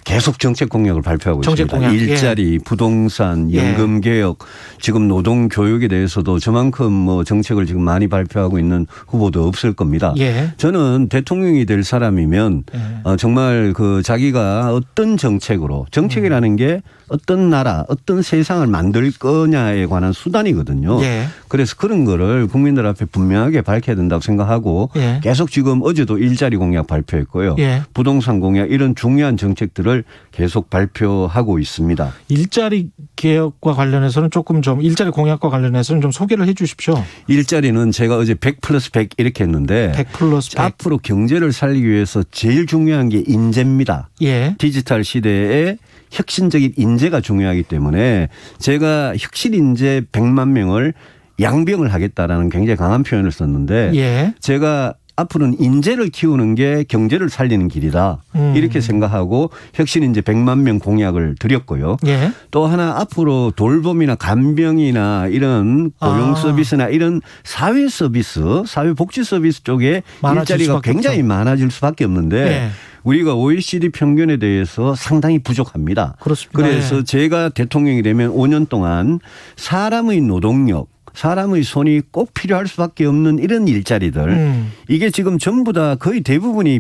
계속 정책 공약을 발표하고 정책 있습니다. 공약. 일자리, 부동산, 연금 개혁, 지금 노동 교육에 대해서도 저만큼 뭐 정책을 지금 많이 발표하고 있는 후보도 없을 겁니다. 예. 저는 대통령이 될 사람이면 예. 정말 그 자기가 어떤 정책으로 정책이라는 게 어떤 나라, 어떤 세상을 만들 거냐에 관한 수단이거든요. 예. 그래서 그런 거를 국민들 앞에 분명하게 밝혀야 된다고 생각하고 예. 계속 지금 어제도 일자리 공약 발표했고요. 예. 부동산 공약 이런 중요한 정책들을 계속 발표하고 있습니다. 일자리 개혁과 관련해서는 조금 좀 일자리 공약과 관련해서는 좀 소개를 해 주십시오. 일자리는 제가 어제 100+100 이렇게 했는데 100+100. 앞으로 경제를 살리기 위해서 제일 중요한 게 인재입니다. 예. 디지털 시대에 혁신적인 인재가 중요하기 때문에 제가 혁신 인재 100만 명을 양병을 하겠다라는 굉장히 강한 표현을 썼는데 예. 제가 앞으로는 인재를 키우는 게 경제를 살리는 길이다. 이렇게 생각하고 혁신 인재 100만 명 공약을 드렸고요. 예. 또 하나 앞으로 돌봄이나 간병이나 이런 고용 서비스나 이런 사회 서비스, 사회 복지 서비스 쪽에 일자리가 굉장히 없죠. 많아질 수밖에 없는데 예. 우리가 OECD 평균에 대해서 상당히 부족합니다. 그렇습니다. 그래서 예. 제가 대통령이 되면 5년 동안 사람의 노동력, 사람의 손이 꼭 필요할 수밖에 없는 이런 일자리들 이게 지금 전부 다 거의 대부분이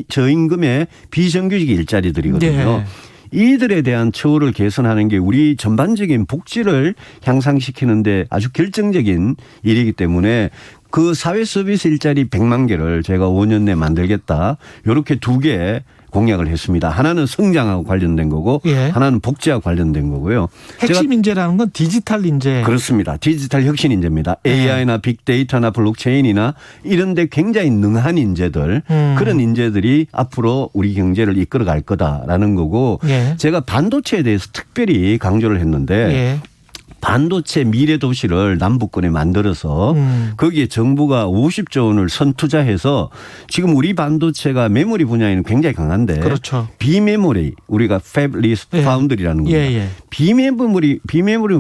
저임금의 비정규직 일자리들이거든요. 네. 이들에 대한 처우를 개선하는 게 우리 전반적인 복지를 향상시키는데 아주 결정적인 일이기 때문에 그 사회 서비스 일자리 100만 개를 제가 5년 내에 만들겠다. 이렇게 두 개 공약을 했습니다. 하나는 성장하고 관련된 거고 예. 하나는 복지와 관련된 거고요. 핵심 인재라는 건 디지털 인재. 그렇습니다. 디지털 혁신 인재입니다. AI나 빅데이터나 블록체인이나 이런 데 굉장히 능한 인재들 그런 인재들이 앞으로 우리 경제를 이끌어갈 거다라는 거고 예. 제가 반도체에 대해서 특별히 강조를 했는데 예. 반도체 미래 도시를 남북권에 만들어서 거기에 정부가 50조 원을 선투자해서 지금 우리 반도체가 메모리 분야에는 굉장히 강한데 그렇죠. 비메모리 우리가 팹리스 예. 파운드리라는 겁니다. 예, 예. 비메모리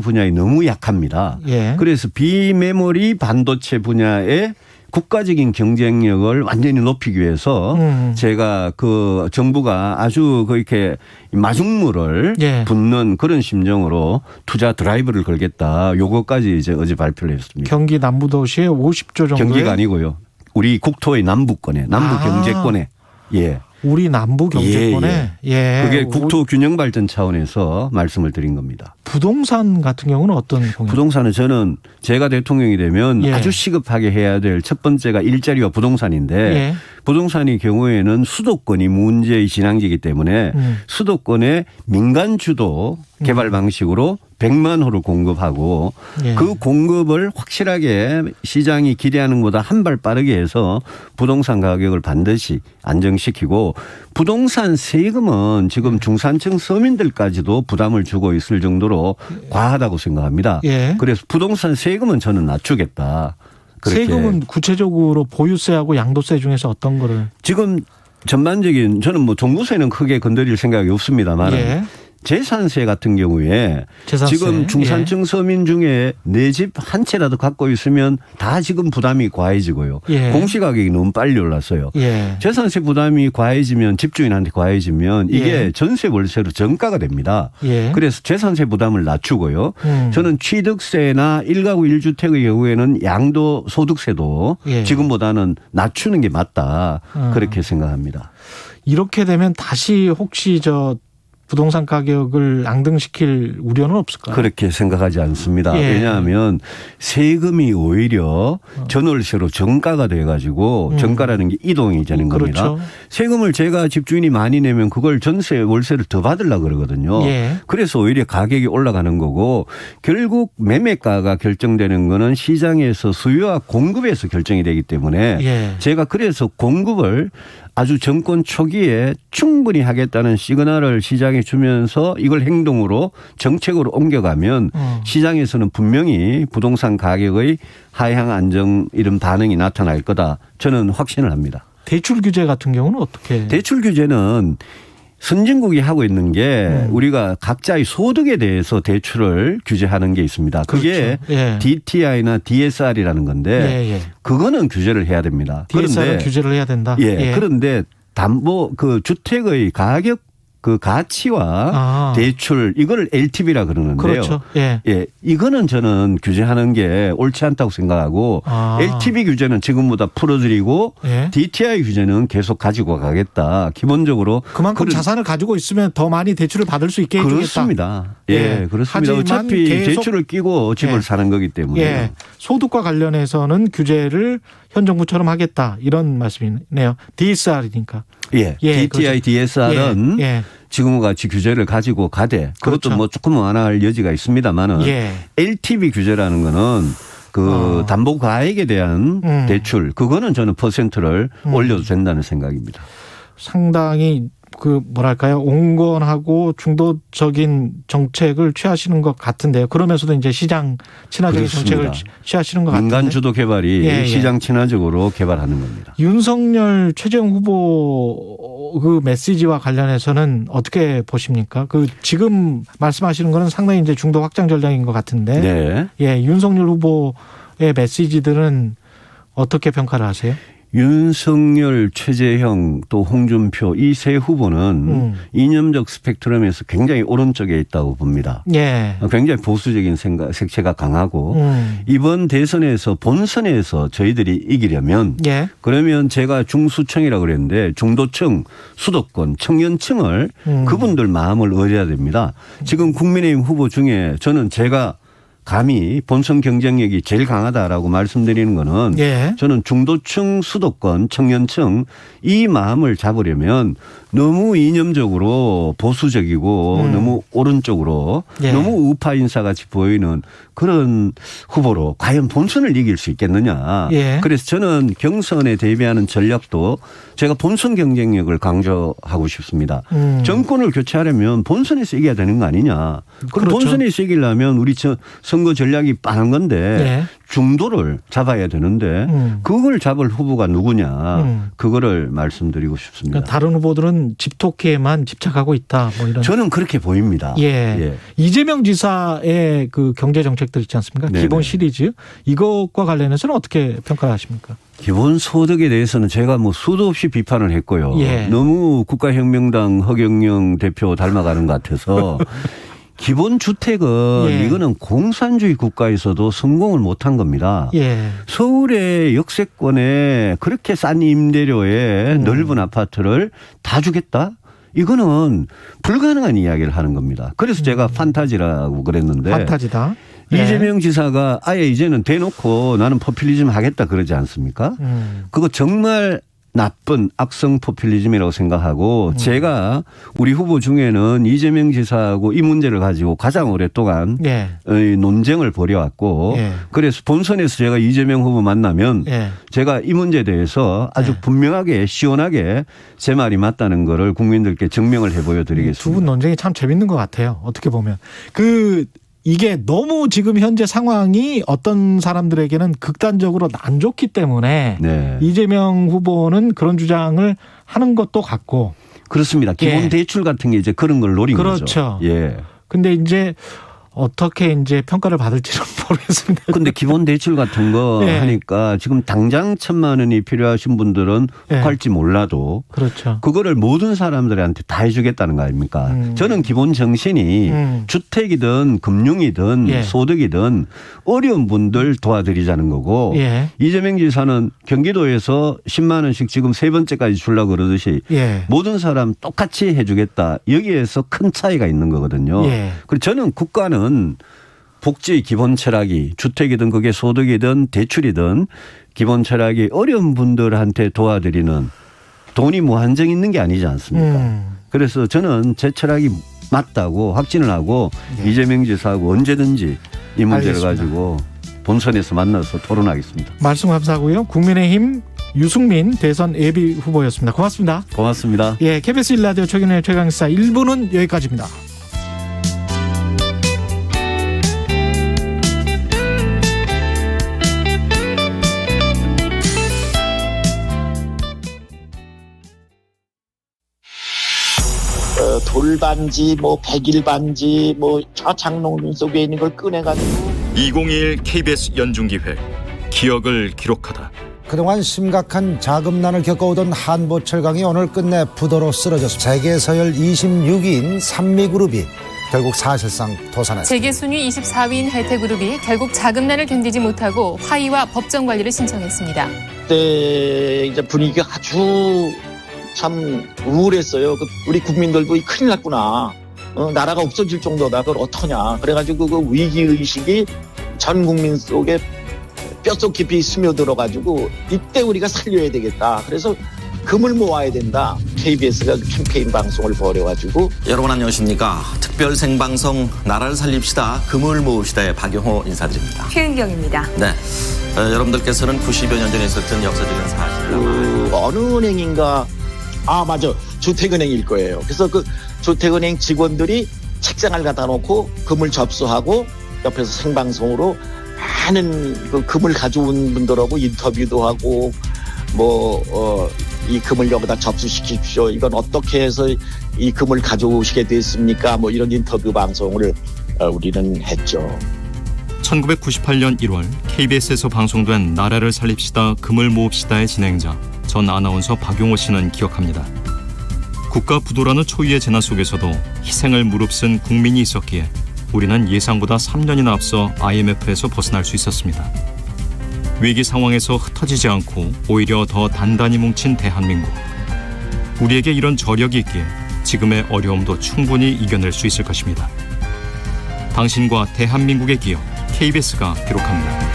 분야에 너무 약합니다. 예. 그래서 비메모리 반도체 분야에 국가적인 경쟁력을 완전히 높이기 위해서 제가 그 정부가 아주 그렇게 마중물을 예. 붓는 그런 심정으로 투자 드라이브를 걸겠다. 요거까지 이제 어제 발표를 했습니다. 경기 남부도시에 50조 정도의 경기가 아니고요. 우리 국토의 남부권에 남부 경제권에 예. 우리 남부 경제권에 예. 그게 국토 균형 발전 차원에서 말씀을 드린 겁니다. 부동산 같은 경우는 어떤 공약? 부동산은 저는 제가 대통령이 되면 예. 아주 시급하게 해야 될 첫 번째가 일자리와 부동산인데 예. 부동산의 경우에는 수도권이 문제의 진앙지이기 때문에 수도권의 민간 주도 개발 방식으로 100만 호를 공급하고 예. 그 공급을 확실하게 시장이 기대하는 것보다 한 발 빠르게 해서 부동산 가격을 반드시 안정시키고 부동산 세금은 지금 중산층 서민들까지도 부담을 주고 있을 정도로 과하다고 생각합니다. 예. 그래서 부동산 세금은 저는 낮추겠다. 그렇게. 세금은 구체적으로 보유세하고 양도세 중에서 어떤 거를? 지금 전반적인 저는 뭐 종부세는 크게 건드릴 생각이 없습니다만 예. 재산세 같은 경우에 재산세. 지금 중산층 서민 중에 내 집 한 채라도 갖고 있으면 다 지금 부담이 과해지고요. 예. 공시가격이 너무 빨리 올랐어요. 예. 재산세 부담이 과해지면 집주인한테 과해지면 이게 예. 전세 월세로 전가가 됩니다. 예. 그래서 재산세 부담을 낮추고요. 저는 취득세나 1가구 1주택의 경우에는 양도소득세도 예. 지금보다는 낮추는 게 맞다. 그렇게 생각합니다. 이렇게 되면 다시 혹시 부동산 가격을 앙등시킬 우려는 없을까요? 그렇게 생각하지 않습니다. 예. 왜냐하면 세금이 오히려 전월세로 정가가 돼가지고 정가라는 게 이동이 되는 겁니다. 그렇죠. 세금을 제가 집주인이 많이 내면 그걸 전세 월세를 더 받으려고 그러거든요. 예. 그래서 오히려 가격이 올라가는 거고 결국 매매가가 결정되는 거는 시장에서 수요와 공급에서 결정이 되기 때문에 예. 제가 그래서 공급을 아주 정권 초기에 충분히 하겠다는 시그널을 시장에 주면서 이걸 행동으로 정책으로 옮겨가면 시장에서는 분명히 부동산 가격의 하향 안정 이런 반응이 나타날 거다. 저는 확신을 합니다. 대출 규제 같은 경우는 어떻게? 대출 규제는 선진국이 하고 있는 게 우리가 각자의 소득에 대해서 대출을 규제하는 게 있습니다. 그게 그렇죠. 예. DTI나 DSR이라는 건데 예, 예. 그거는 규제를 해야 됩니다. DSR은 그런데 규제를 해야 된다. 예. 그런데 담보 그 주택의 가격 그 가치와 대출 이걸 LTV라 그러는데요. 그렇죠. 예. 예. 이거는 저는 규제하는 게 옳지 않다고 생각하고 LTV 규제는 지금보다 풀어드리고 예. DTI 규제는 계속 가지고 가겠다. 기본적으로 그만큼 자산을 가지고 있으면 더 많이 대출을 받을 수 있게 해주겠다. 그렇습니다. 예, 예. 그렇습니다. 하지만 어차피 계속 대출을 끼고 집을 예. 사는 거기 때문에. 예. 소득과 관련해서는 규제를 현 정부처럼 하겠다 이런 말씀이네요. DSR이니까. 예. 예, DTI, 그렇죠. DSR은 예. 지금과 같이 규제를 가지고 가되 그것도 그렇죠. 뭐 조금 완화할 여지가 있습니다만은 예. LTV 규제라는 거는 그 담보 가액에 대한 대출 그거는 저는 퍼센트를 올려도 된다는 생각입니다. 상당히 뭐랄까요, 온건하고 중도적인 정책을 취하시는 것 같은데요. 그러면서도 이제 시장 친화적인 그렇습니다. 정책을 취하시는 것 같은데. 민간 주도 개발이 예, 예. 시장 친화적으로 개발하는 겁니다. 윤석열 최재형 후보 그 메시지와 관련해서는 어떻게 보십니까? 지금 말씀하시는 거는 상당히 이제 중도 확장 전략인 것 같은데. 네. 예, 윤석열 후보의 메시지들은 어떻게 평가를 하세요? 윤석열, 최재형 또 홍준표 이 세 후보는 이념적 스펙트럼에서 굉장히 오른쪽에 있다고 봅니다. 예. 굉장히 보수적인 색채가 강하고 이번 대선에서 본선에서 저희들이 이기려면 예. 그러면 제가 중수층이라고 그랬는데 중도층, 수도권, 청년층을 그분들 마음을 얻어야 됩니다. 지금 국민의힘 후보 중에 저는 제가 감히 본선 경쟁력이 제일 강하다라고 말씀드리는 거는 예. 저는 중도층, 수도권, 청년층 이 마음을 잡으려면 너무 이념적으로 보수적이고 너무 오른쪽으로 예. 너무 우파 인사같이 보이는 그런 후보로 과연 본선을 이길 수 있겠느냐. 예. 그래서 저는 경선에 대비하는 전략도 제가 본선 경쟁력을 강조하고 싶습니다. 정권을 교체하려면 본선에서 이겨야 되는 거 아니냐. 그럼 그렇죠. 본선에서 이기려면 우리 선거 전략이 빠른 건데 예. 중도를 잡아야 되는데 그걸 잡을 후보가 누구냐. 그거를 말씀드리고 싶습니다. 그러니까 다른 후보들은 집토끼에만 집착하고 있다. 뭐 이런. 저는 그렇게 보입니다. 예. 예. 이재명 지사의 그 경제 정책들 있지 않습니까? 네네. 기본 시리즈 이것과 관련해서는 어떻게 평가하십니까? 기본소득에 대해서는 제가 뭐 수도 없이 비판을 했고요. 예. 너무 국가혁명당 허경영 대표 닮아가는 것 같아서 기본주택은 예. 이거는 공산주의 국가에서도 성공을 못한 겁니다. 예. 서울의 역세권에 그렇게 싼 임대료에 넓은 아파트를 다 주겠다? 이거는 불가능한 이야기를 하는 겁니다. 그래서 제가 판타지라고 그랬는데 판타지다. 예. 이재명 지사가 아예 이제는 대놓고 나는 포퓰리즘 하겠다 그러지 않습니까? 그거 정말 나쁜 악성 포퓰리즘이라고 생각하고 제가 우리 후보 중에는 이재명 지사하고 이 문제를 가지고 가장 오랫동안 예. 논쟁을 벌여왔고 예. 그래서 본선에서 제가 이재명 후보 만나면 예. 제가 이 문제에 대해서 아주 예. 분명하게 시원하게 제 말이 맞다는 거를 국민들께 증명을 해보여 드리겠습니다. 두 분 논쟁이 참 재밌는 것 같아요. 어떻게 보면. 이게 너무 지금 현재 상황이 어떤 사람들에게는 극단적으로 안 좋기 때문에 네. 이재명 후보는 그런 주장을 하는 것도 같고. 그렇습니다. 기본 예. 대출 같은 게 이제 그런 걸 노린 그렇죠. 거죠. 예. 근데 이제 어떻게 이제 평가를 받을지는 모르겠습니다. 근데 기본 대출 같은 거 예. 하니까 지금 당장 1,000만 원이 필요하신 분들은 예. 혹할지 몰라도 그렇죠. 그거를 모든 사람들한테 다 해주겠다는 거 아닙니까? 저는 기본 정신이 주택이든 금융이든 예. 소득이든 어려운 분들 도와드리자는 거고 예. 이재명 지사는 경기도에서 10만 원씩 지금 세 번째까지 주려고 그러듯이 예. 모든 사람 똑같이 해주겠다. 여기에서 큰 차이가 있는 거거든요. 예. 그리고 저는 국가는 복지의 기본 철학이 주택이든 그게 소득이든 대출이든 기본 철학이 어려운 분들한테 도와드리는 돈이 무한정 있는 게 아니지 않습니까? 그래서 저는 제 철학이 맞다고 확신을 하고 예. 이재명 지사하고 언제든지 이 문제를 알겠습니다. 가지고 본선에서 만나서 토론하겠습니다. 말씀 감사하고요. 국민의힘 유승민 대선 예비 후보였습니다. 고맙습니다. 고맙습니다. 예, KBS 1라디오 최경영의 최강시사 1부는 여기까지입니다. 돌반지, 백일반지, 저 장롱 속에 있는 걸 꺼내가지고 2021 KBS 연중기획 기억을 기록하다. 그동안 심각한 자금난을 겪어오던 한보철강이 오늘 끝내 부도로 쓰러졌습니다. 세계 서열 26위인 산미그룹이 결국 사실상 도산했습니다. 세계 순위 24위인 혜태그룹이 결국 자금난을 견디지 못하고 화의와 법정 관리를 신청했습니다. 그때 이제 분위기가 아주 참 우울했어요. 우리 국민들도 큰일 났구나. 나라가 없어질 정도다. 그걸 어떠냐. 그래가지고 그 위기의식이 전 국민 속에 뼛속 깊이 스며들어가지고 이때 우리가 살려야 되겠다. 그래서 금을 모아야 된다. KBS가 캠페인 방송을 벌여가지고. 여러분 안녕하십니까. 특별 생방송 나라를 살립시다. 금을 모읍시다의 박용호 인사드립니다. 최은경입니다. 네. 여러분들께서는 90여 년 전에 있었던 역사적인 사실을 어느 은행인가 맞아. 주택은행일 거예요. 그래서 그 주택은행 직원들이 책장을 갖다 놓고 금을 접수하고 옆에서 생방송으로 많은 그 금을 가져온 분들하고 인터뷰도 하고 이 금을 여기다 접수시키십시오. 이건 어떻게 해서 이 금을 가져오시게 됐습니까? 이런 인터뷰 방송을 우리는 했죠. 1998년 1월 KBS에서 방송된 나라를 살립시다 금을 모읍시다의 진행자 전 아나운서 박용호 씨는 기억합니다. 국가 부도라는 초유의 재난 속에서도 희생을 무릅쓴 국민이 있었기에 우리는 예상보다 3년이나 앞서 IMF에서 벗어날 수 있었습니다. 위기 상황에서 흩어지지 않고 오히려 더 단단히 뭉친 대한민국. 우리에게 이런 저력이 있기에 지금의 어려움도 충분히 이겨낼 수 있을 것입니다. 당신과 대한민국의 기억 KBS가 기록합니다.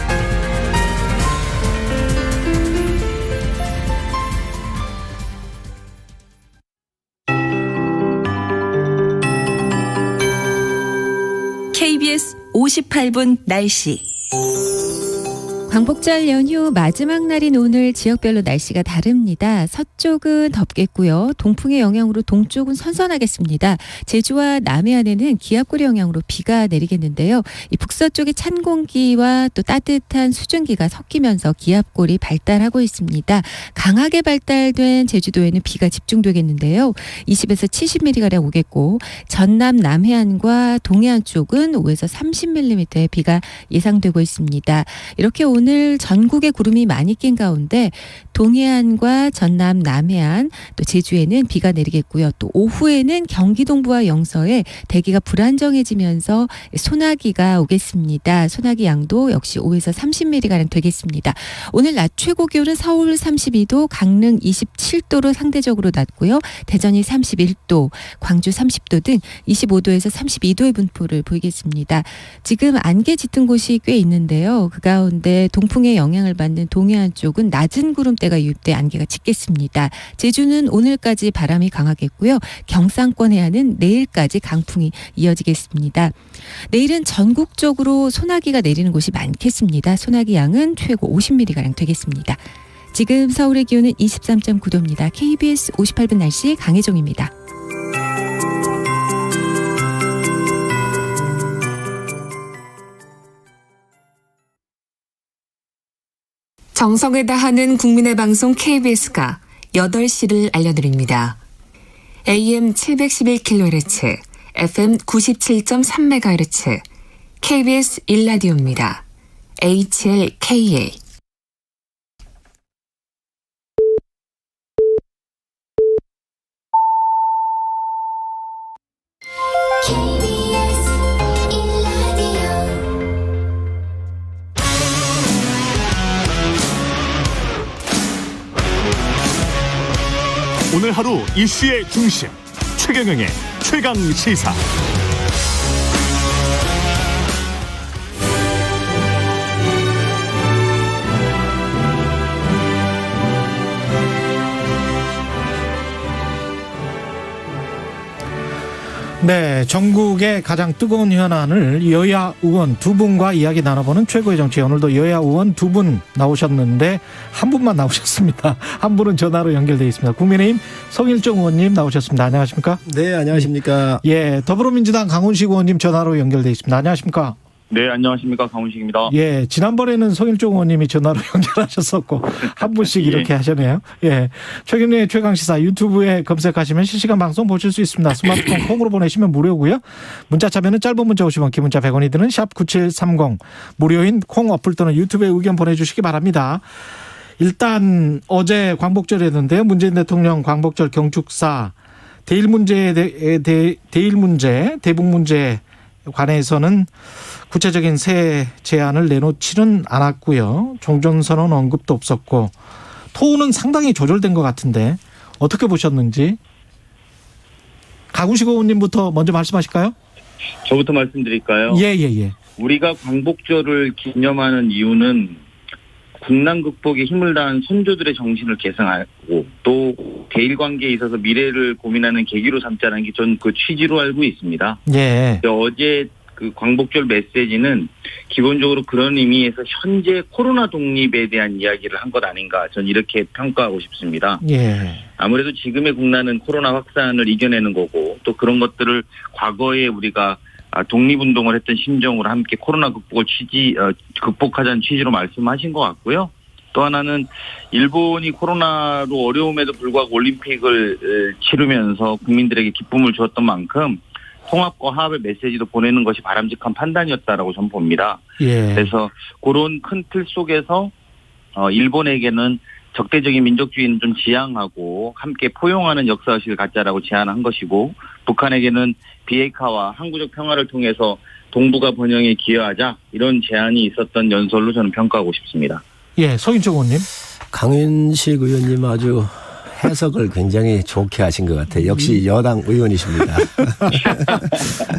KBS 58분 날씨. 광복절 연휴 마지막 날인 오늘 지역별로 날씨가 다릅니다. 서쪽은 덥겠고요. 동풍의 영향으로 동쪽은 선선하겠습니다. 제주와 남해안에는 기압골의 영향으로 비가 내리겠는데요. 이 북서쪽의 찬 공기와 또 따뜻한 수증기가 섞이면서 기압골이 발달하고 있습니다. 강하게 발달된 제주도에는 비가 집중되겠는데요. 20에서 70mm가량 오겠고 전남 남해안과 동해안 쪽은 5에서 30mm의 비가 예상되고 있습니다. 이렇게 오늘 전국에 구름이 많이 낀 가운데 동해안과 전남 남해안 또 제주에는 비가 내리겠고요. 또 오후에는 경기 동부와 영서에 대기가 불안정해지면서 소나기가 오겠습니다. 소나기 양도 역시 5에서 30mm가량 되겠습니다. 오늘 낮 최고 기온은 서울 32도, 강릉 27도로 상대적으로 낮고요. 대전이 31도, 광주 30도 등 25도에서 32도의 분포를 보이겠습니다. 지금 안개 짙은 곳이 꽤 있는데요. 그 가운데 동풍의 영향을 받는 동해안 쪽은 낮은 구름대가 유입돼 안개가 짙겠습니다. 제주는 오늘까지 바람이 강하겠고요. 경상권 해안은 내일까지 강풍이 이어지겠습니다. 내일은 전국적으로 소나기가 내리는 곳이 많겠습니다. 소나기 양은 최고 50mm가량 되겠습니다. 지금 서울의 기온은 23.9도입니다. KBS 58분 날씨 강혜종입니다. 정성을 다하는 국민의 방송 KBS가 8시를 알려드립니다. AM 711kHz, FM 97.3MHz, KBS 1라디오입니다. HLKA. 오늘 하루 이슈의 중심 최경영의 최강 시사. 네, 전국의 가장 뜨거운 현안을 여야 의원 두 분과 이야기 나눠보는 최고의 정치. 오늘도 여야 의원 두 분 나오셨는데 한 분만 나오셨습니다. 한 분은 전화로 연결되어 있습니다. 국민의힘 성일종 의원님 나오셨습니다. 안녕하십니까? 네, 안녕하십니까? 예, 더불어민주당 강훈식 의원님 전화로 연결되어 있습니다. 안녕하십니까? 네, 안녕하십니까. 강훈식입니다. 예, 지난번에는 성일종 의원님이 전화로 연결하셨었고 한 분씩 이렇게 하셨네요. 예, 최경영의 최강시사 유튜브에 검색하시면 실시간 방송 보실 수 있습니다. 스마트폰 콩으로 보내시면 무료고요. 문자 참여는 짧은 문자 50원, 긴 문자 100원이 드는 샵 9730 무료인 콩 어플 또는 유튜브에 의견 보내주시기 바랍니다. 일단 어제 광복절이었는데요. 문재인 대통령 광복절 경축사 대일 문제, 대북 문제에 관해서는 구체적인 새 제안을 내놓지는 않았고요. 종전선언 언급도 없었고 토는 상당히 조절된 것 같은데 어떻게 보셨는지 강훈식 의원님부터 먼저 말씀하실까요? 저부터 말씀드릴까요? 예. 우리가 광복절을 기념하는 이유는 국난 극복에 힘을 다한 선조들의 정신을 계승하고 또 대일 관계에 있어서 미래를 고민하는 계기로 삼자는 게 전 그 취지로 알고 있습니다. 예. 어제 그 광복절 메시지는 기본적으로 그런 의미에서 현재 코로나 독립에 대한 이야기를 한 것 아닌가 전 이렇게 평가하고 싶습니다. 예. 아무래도 지금의 국난은 코로나 확산을 이겨내는 거고 또 그런 것들을 과거에 우리가 독립운동을 했던 심정으로 함께 코로나 극복을 극복하자는 취지로 말씀하신 것 같고요. 또 하나는 일본이 코로나로 어려움에도 불구하고 올림픽을 치르면서 국민들에게 기쁨을 주었던 만큼 통합과 화합의 메시지도 보내는 것이 바람직한 판단이었다라고 저는 봅니다. 예. 그래서 그런 큰 틀 속에서 일본에게는 적대적인 민족주의는 좀 지양하고 함께 포용하는 역사의식을 갖자라고 제안한 것이고 북한에게는 비핵화와 항구적 평화를 통해서 동북아 번영에 기여하자 이런 제안이 있었던 연설로 저는 평가하고 싶습니다. 예, 서인종 의원님. 강윤식 의원님 아주 해석을 굉장히 좋게 하신 것 같아요. 역시 여당 의원이십니다.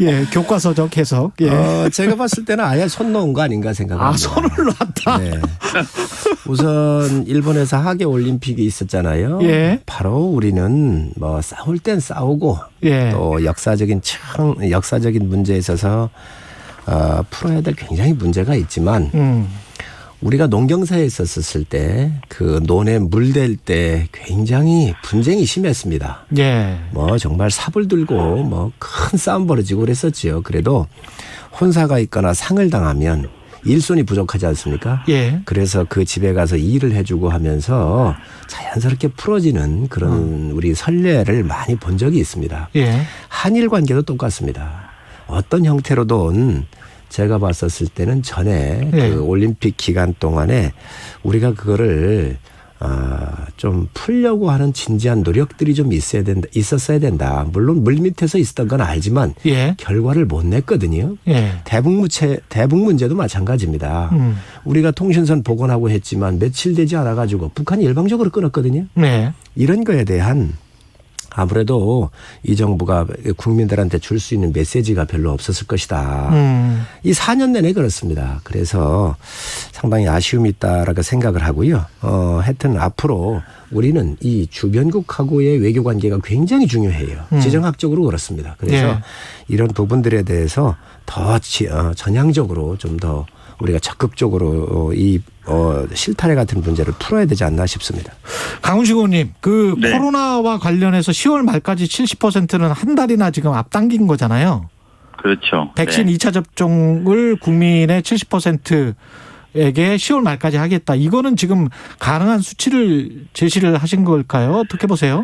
예, 교과서적 해석. 예. 제가 봤을 때는 아예 손 놓은 거 아닌가 생각합니다. 손을 놨다. 네. 우선 일본에서 하계 올림픽이 있었잖아요. 예. 바로 우리는 뭐 싸울 땐 싸우고 예. 또 역사적인 문제에 있어서 풀어야 될 굉장히 문제가 있지만 우리가 농경사에 있었을 때 그 논에 물댈 때 굉장히 분쟁이 심했습니다. 예. 뭐 정말 삽을 들고 뭐 큰 싸움 벌어지고 그랬었지요. 그래도 혼사가 있거나 상을 당하면 일손이 부족하지 않습니까? 예. 그래서 그 집에 가서 일을 해주고 하면서 자연스럽게 풀어지는 그런 우리 선례를 많이 본 적이 있습니다. 예. 한일 관계도 똑같습니다. 어떤 형태로든 제가 봤었을 때는 전에 그 올림픽 기간 동안에 우리가 그거를 좀 풀려고 하는 진지한 노력들이 좀 있었어야 된다. 물론 물밑에서 있었던 건 알지만 결과를 못 냈거든요. 대북 문제도 마찬가지입니다. 우리가 통신선 복원하고 했지만 며칠 되지 않아가지고 북한이 일방적으로 끊었거든요. 이런 거에 대한 아무래도 이 정부가 국민들한테 줄 수 있는 메시지가 별로 없었을 것이다. 이 4년 내내 그렇습니다. 그래서 상당히 아쉬움이 있다라고 생각을 하고요. 하여튼 앞으로 우리는 이 주변국하고의 외교 관계가 굉장히 중요해요. 지정학적으로 그렇습니다. 그래서 예. 이런 부분들에 대해서 더 전향적으로 좀 더 우리가 적극적으로 이 실타래 같은 문제를 풀어야 되지 않나 싶습니다. 강훈식 의원님, 그 네. 코로나와 관련해서 10월 말까지 70%는 한 달이나 지금 앞당긴 거잖아요. 그렇죠. 백신 네. 2차 접종을 국민의 70%에게 10월 말까지 하겠다. 이거는 지금 가능한 수치를 제시를 하신 걸까요? 어떻게 보세요?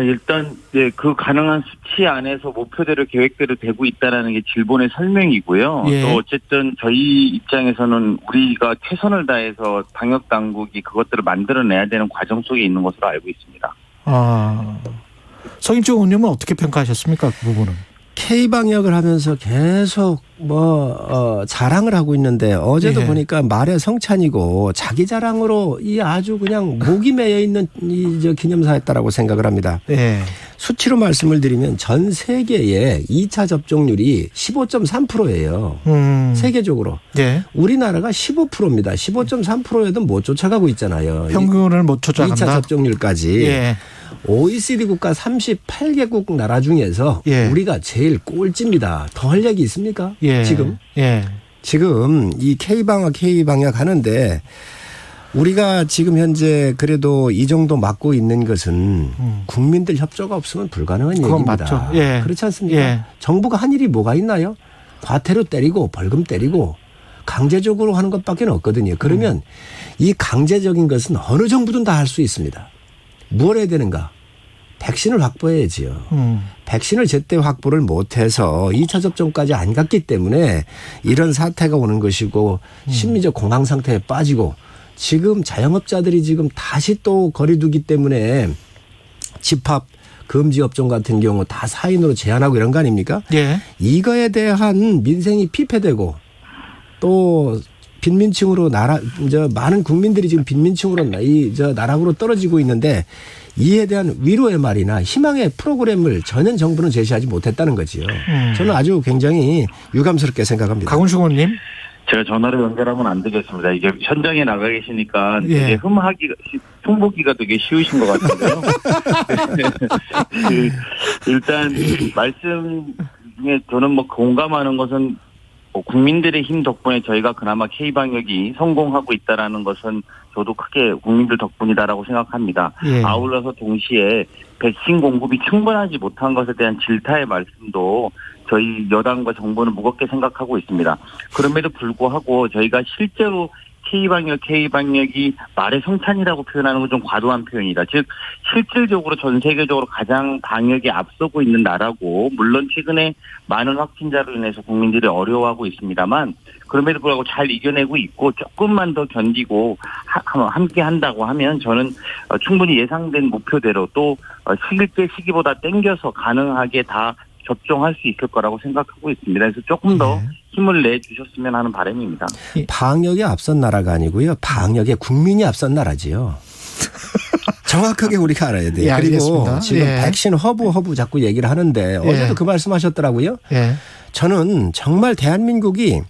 일단 그 가능한 수치 안에서 목표대로 계획대로 되고 있다라는 게 질본의 설명이고요. 예. 또 어쨌든 저희 입장에서는 우리가 최선을 다해서 방역 당국이 그것들을 만들어내야 되는 과정 속에 있는 것으로 알고 있습니다. 서인주 의원님은 어떻게 평가하셨습니까? 그 부분은. K방역을 하면서 계속 자랑을 하고 있는데 어제도 예. 보니까 말의 성찬이고 자기 자랑으로 이 아주 그냥 목이 매여 있는 이 기념사였다라고 생각을 합니다. 예. 수치로 말씀을 드리면 전 세계의 2차 접종률이 15.3%예요. 세계적으로. 예. 우리나라가 15%입니다. 15.3%에도 못 쫓아가고 있잖아요. 평균을 못 쫓아간다. 2차 접종률까지. 예. OECD 국가 38개국 나라 중에서 예. 우리가 제일 꼴찌입니다. 더 할 얘기 있습니까? 예. 지금? 예. 지금 이 K방역 하는데 우리가 지금 현재 그래도 이 정도 막고 있는 것은 국민들 협조가 없으면 불가능한 그건 얘기입니다. 맞죠. 예. 그렇지 않습니까? 예. 정부가 한 일이 뭐가 있나요? 과태료 때리고 벌금 때리고 강제적으로 하는 것밖에 없거든요. 그러면 이 강제적인 것은 어느 정부든 다 할 수 있습니다. 뭘 해야 되는가? 백신을 확보해야지요. 백신을 제때 확보를 못해서 2차 접종까지 안 갔기 때문에 이런 사태가 오는 것이고 심리적 공황 상태에 빠지고 지금 자영업자들이 지금 다시 또 거리두기 때문에 집합 금지 업종 같은 경우 다 4인으로 제한하고 이런 거 아닙니까? 예. 이거에 대한 민생이 피폐되고 또 빈민층으로 많은 국민들이 지금 빈민층으로 나락으로 떨어지고 있는데 이에 대한 위로의 말이나 희망의 프로그램을 전혀 정부는 제시하지 못했다는 거지요. 저는 아주 굉장히 유감스럽게 생각합니다. 강훈식 의원님. 제가 전화로 연결하면 안 되겠습니다. 이게 현장에 나가 계시니까 예. 되게 흉보기가 되게 쉬우신 것 같은데요. 일단 말씀에 저는 공감하는 것은 국민들의 힘 덕분에 저희가 그나마 K방역이 성공하고 있다라는 것은 저도 크게 국민들 덕분이다라고 생각합니다. 예. 아울러서 동시에 백신 공급이 충분하지 못한 것에 대한 질타의 말씀도 저희 여당과 정부는 무겁게 생각하고 있습니다. 그럼에도 불구하고 저희가 실제로 K방역이 말의 성찬이라고 표현하는 건 좀 과도한 표현이다. 즉 실질적으로 전 세계적으로 가장 방역에 앞서고 있는 나라고 물론 최근에 많은 확진자로 인해서 국민들이 어려워하고 있습니다만 그럼에도 불구하고 잘 이겨내고 있고 조금만 더 견디고 함께 한다고 하면 저는 충분히 예상된 목표대로 또 시기보다 땡겨서 가능하게 다 접종할 수 있을 거라고 생각하고 있습니다. 그래서 조금 더 힘을 내주셨으면 하는 바람입니다. 방역에 앞선 나라가 아니고요. 방역에 국민이 앞선 나라지요. 정확하게 우리가 알아야 돼요. 예, 그리고 알겠습니다. 지금 예. 백신 허브 자꾸 얘기를 하는데 어제도 그 말씀하셨더라고요. 예. 저는 정말 대한민국이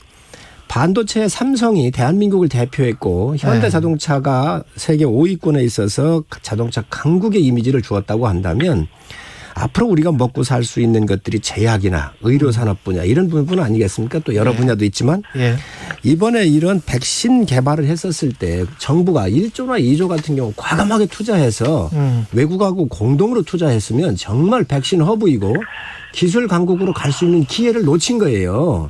반도체 삼성이 대한민국을 대표했고 현대자동차가 세계 5위권에 있어서 자동차 강국의 이미지를 주었다고 한다면 앞으로 우리가 먹고 살 수 있는 것들이 제약이나 의료산업 분야 이런 부분 아니겠습니까? 또 여러 분야도 있지만 이번에 이런 백신 개발을 했었을 때 정부가 1조나 2조 같은 경우 과감하게 투자해서 외국하고 공동으로 투자했으면 정말 백신 허브이고 기술 강국으로 갈 수 있는 기회를 놓친 거예요.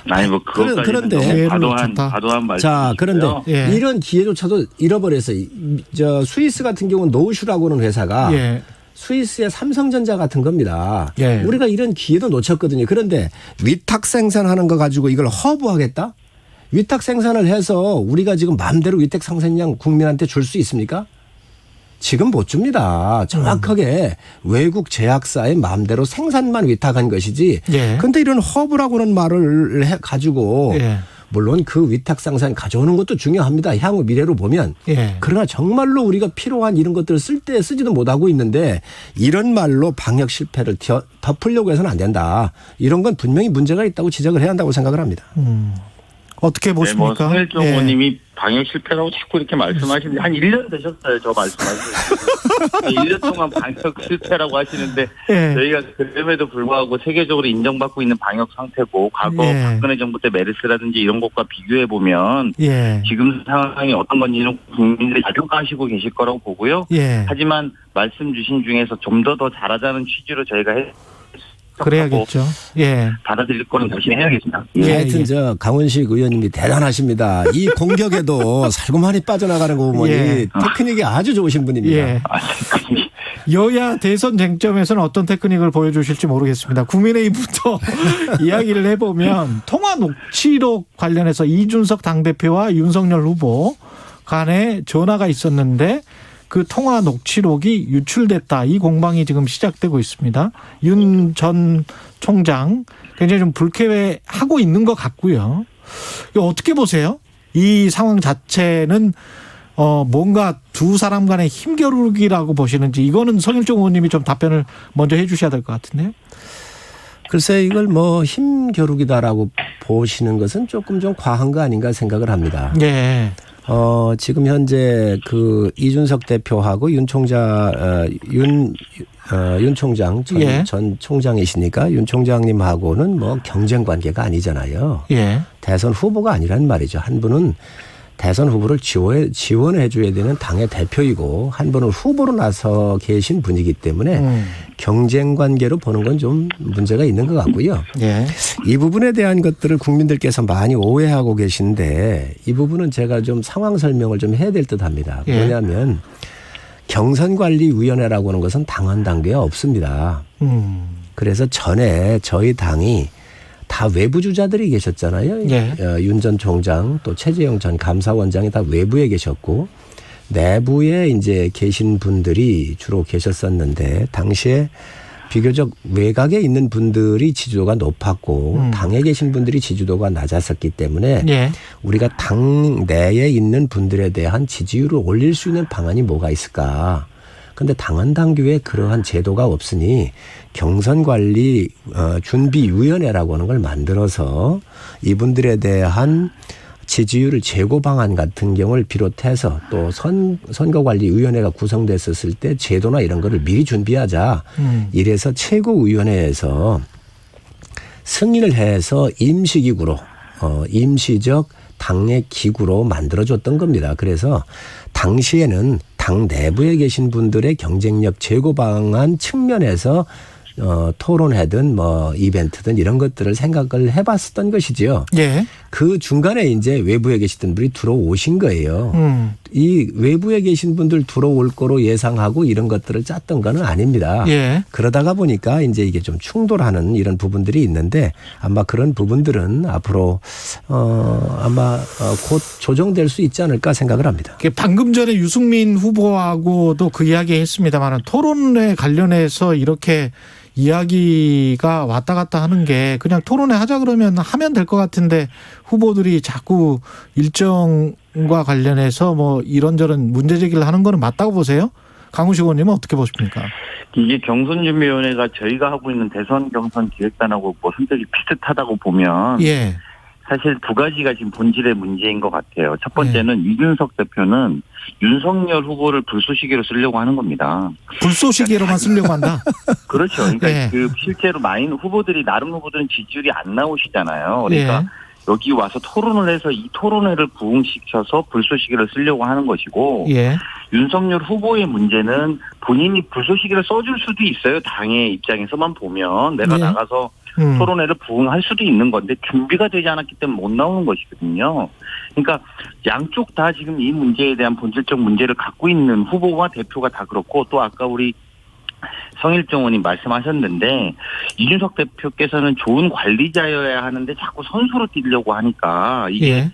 아니 그것까지는 너무 과도한 말씀. 자, 그런데 이런 기회조차도 잃어버려서 스위스 같은 경우는 노우슈라고 하는 회사가 스위스의 삼성전자 같은 겁니다. 우리가 이런 기회도 놓쳤거든요. 그런데 위탁 생산하는 거 가지고 이걸 허브하겠다? 위탁 생산을 해서 우리가 지금 마음대로 위탁 생산량 국민한테 줄 수 있습니까? 지금 못 줍니다. 정확하게 외국 제약사의 마음대로 생산만 위탁한 것이지. 그런데 이런 허브라고는 말을 가지고 물론 그 위탁 생산 가져오는 것도 중요합니다. 향후 미래로 보면. 그러나 정말로 우리가 필요한 이런 것들을 쓸 때 쓰지도 못하고 있는데 이런 말로 방역 실패를 덮으려고 해서는 안 된다. 이런 건 분명히 문제가 있다고 지적을 해야 한다고 생각을 합니다. 어떻게 보십니까? 네, 성일종 의원님이 방역 실패라고 자꾸 이렇게 말씀하시는데 한 1년 되셨어요. 저 말씀하시는 1년 동안 방역 실패라고 하시는데 저희가 그럼에도 불구하고 세계적으로 인정받고 있는 방역 상태고 과거 박근혜 정부 때 메르스라든지 이런 것과 비교해 보면 지금 상황이 어떤 건지는 국민들이 잘 평가하시고 계실 거라고 보고요. 하지만 말씀 주신 중에서 좀 더 잘하자는 취지로 저희가 그래야겠죠. 받아들일 거는 열심히 해야겠습니다. 하여튼 저 강원식 의원님이 대단하십니다. 이 공격에도 살고만이 빠져나가는 거 보니 테크닉이 아주 좋으신 분입니다. 여야 대선 쟁점에서는 어떤 테크닉을 보여주실지 모르겠습니다. 국민의힘부터 이야기를 해보면 통화 녹취록 관련해서 이준석 당대표와 윤석열 후보 간에 전화가 있었는데 그 통화 녹취록이 유출됐다. 이 공방이 지금 시작되고 있습니다. 윤 전 총장 굉장히 좀 불쾌해하고 있는 것 같고요. 이거 어떻게 보세요? 이 상황 자체는 뭔가 두 사람 간의 힘겨루기라고 보시는지 이거는 성일종 의원님이 좀 답변을 먼저 해 주셔야 될 것 같은데요. 글쎄 이걸 뭐 힘겨루기다라고 보시는 것은 조금 좀 과한 거 아닌가 생각을 합니다. 지금 현재 그 이준석 대표하고 윤 총장 전 총장이시니까 윤 총장님하고는 뭐 경쟁 관계가 아니잖아요. 대선 후보가 아니란 말이죠. 한 분은 대선 후보를 지원해 줘야 되는 당의 대표이고 한 분은 후보로 나서 계신 분이기 때문에 경쟁 관계로 보는 건 좀 문제가 있는 것 같고요. 이 부분에 대한 것들을 국민들께서 많이 오해하고 계신데 이 부분은 제가 좀 상황 설명을 좀 해야 될 듯 합니다. 뭐냐면 경선관리위원회라고 하는 것은 당헌 단계가 없습니다. 그래서 전에 저희 당이 다 외부 주자들이 계셨잖아요. 윤 전 총장 또 최재형 전 감사원장이 다 외부에 계셨고 내부에 이제 계신 분들이 주로 계셨었는데 당시에 비교적 외곽에 있는 분들이 지지도가 높았고 당에 계신 분들이 지지도가 낮았었기 때문에 우리가 당 내에 있는 분들에 대한 지지율을 올릴 수 있는 방안이 뭐가 있을까. 그런데 당헌 당규에 그러한 제도가 없으니 경선관리 준비위원회라고 하는 걸 만들어서 이분들에 대한 지지율 제고 방안 같은 경우를 비롯해서 또 선거관리위원회가 구성됐었을 때 제도나 이런 거를 미리 준비하자. 이래서 최고위원회에서 승인을 해서 임시기구로 임시적 당의 기구로 만들어줬던 겁니다. 그래서 당시에는 당 내부에 계신 분들의 경쟁력 제고 방안 측면에서 토론회든 뭐 이벤트든 이런 것들을 생각을 해봤었던 것이지요. 그 중간에 이제 외부에 계시던 분이 들어오신 거예요. 이 외부에 계신 분들 들어올 거로 예상하고 이런 것들을 짰던 거는 아닙니다. 그러다가 보니까 이제 이게 좀 충돌하는 이런 부분들이 있는데 아마 그런 부분들은 앞으로 아마 곧 조정될 수 있지 않을까 생각을 합니다. 방금 전에 유승민 후보하고도 그 이야기 했습니다만 토론회 관련해서 이렇게 이야기가 왔다 갔다 하는 게 그냥 토론회 하자 그러면 하면 될 것 같은데 후보들이 자꾸 일정과 관련해서 뭐 이런저런 문제 제기를 하는 거는 맞다고 보세요? 강훈식 의원님은 어떻게 보십니까? 이게 경선준비위원회가 저희가 하고 있는 대선 경선 기획단하고 뭐 성격이 비슷하다고 보면 사실 두 가지가 지금 본질의 문제인 것 같아요. 첫 번째는 이준석 대표는 윤석열 후보를 불쏘시개로 쓰려고 하는 겁니다. 불쏘시개로만 쓰려고 한다? 그렇죠. 그러니까 그 실제로 많은 후보들이 나름 후보들은 지지율이 안 나오시잖아요. 그러니까 여기 와서 토론을 해서 이 토론회를 부흥시켜서 불쏘시개를 쓰려고 하는 것이고 윤석열 후보의 문제는 본인이 불쏘시개를 써줄 수도 있어요. 당의 입장에서만 보면 내가 나가서 토론회를 부응할 수도 있는 건데 준비가 되지 않았기 때문에 못 나오는 것이거든요. 그러니까 양쪽 다 지금 이 문제에 대한 본질적 문제를 갖고 있는 후보와 대표가 다 그렇고 또 아까 우리 성일종 의원님 말씀하셨는데 이준석 대표께서는 좋은 관리자여야 하는데 자꾸 선수로 뛰려고 하니까 이게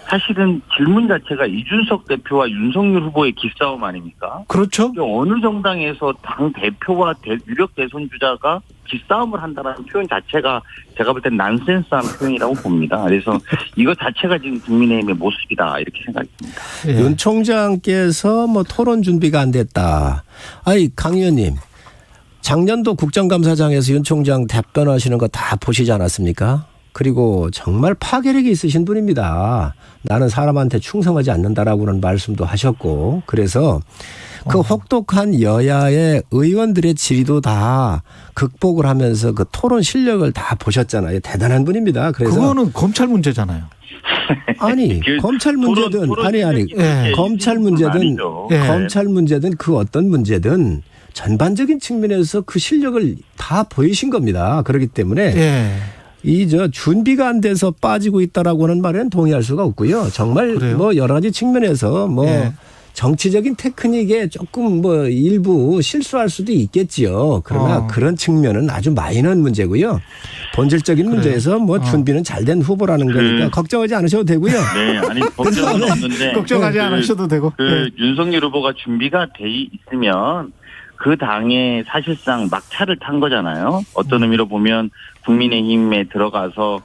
사실은 질문 자체가 이준석 대표와 윤석열 후보의 기싸움 아닙니까? 그렇죠. 어느 정당에서 당 대표와 유력 대선 주자가 기싸움을 한다는 표현 자체가 제가 볼 땐 난센스한 표현이라고 봅니다. 그래서 이거 자체가 지금 국민의힘의 모습이다 이렇게 생각합니다. 윤 총장께서 뭐 토론 준비가 안 됐다. 아니 강 의원님 작년도 국정감사장에서 윤 총장 답변하시는 거 다 보시지 않았습니까? 그리고 정말 파괴력이 있으신 분입니다. 나는 사람한테 충성하지 않는다라고는 말씀도 하셨고 그래서 그 혹독한 여야의 의원들의 질의도 다 극복을 하면서 그 토론 실력을 다 보셨잖아요. 대단한 분입니다. 그래서 그거는 검찰 문제잖아요. 아니 검찰 문제든 검찰 문제든 검찰 문제든 그 어떤 문제든 전반적인 측면에서 그 실력을 다 보이신 겁니다. 그렇기 때문에 준비가 안 돼서 빠지고 있다라고 하는 말에는 동의할 수가 없고요. 정말 뭐 여러 가지 측면에서 정치적인 테크닉에 조금 일부 실수할 수도 있겠지요. 그러나 그런 측면은 아주 마이너한 문제고요. 본질적인 문제에서 준비는 잘된 후보라는 거니까 걱정하지 않으셔도 되고요. 네, 아니 걱정은 없는데 걱정하지 않으셔도 되고. 윤석열 후보가 준비가 돼 있으면 그 당에 사실상 막차를 탄 거잖아요. 어떤 의미로 보면 국민의힘에 들어가서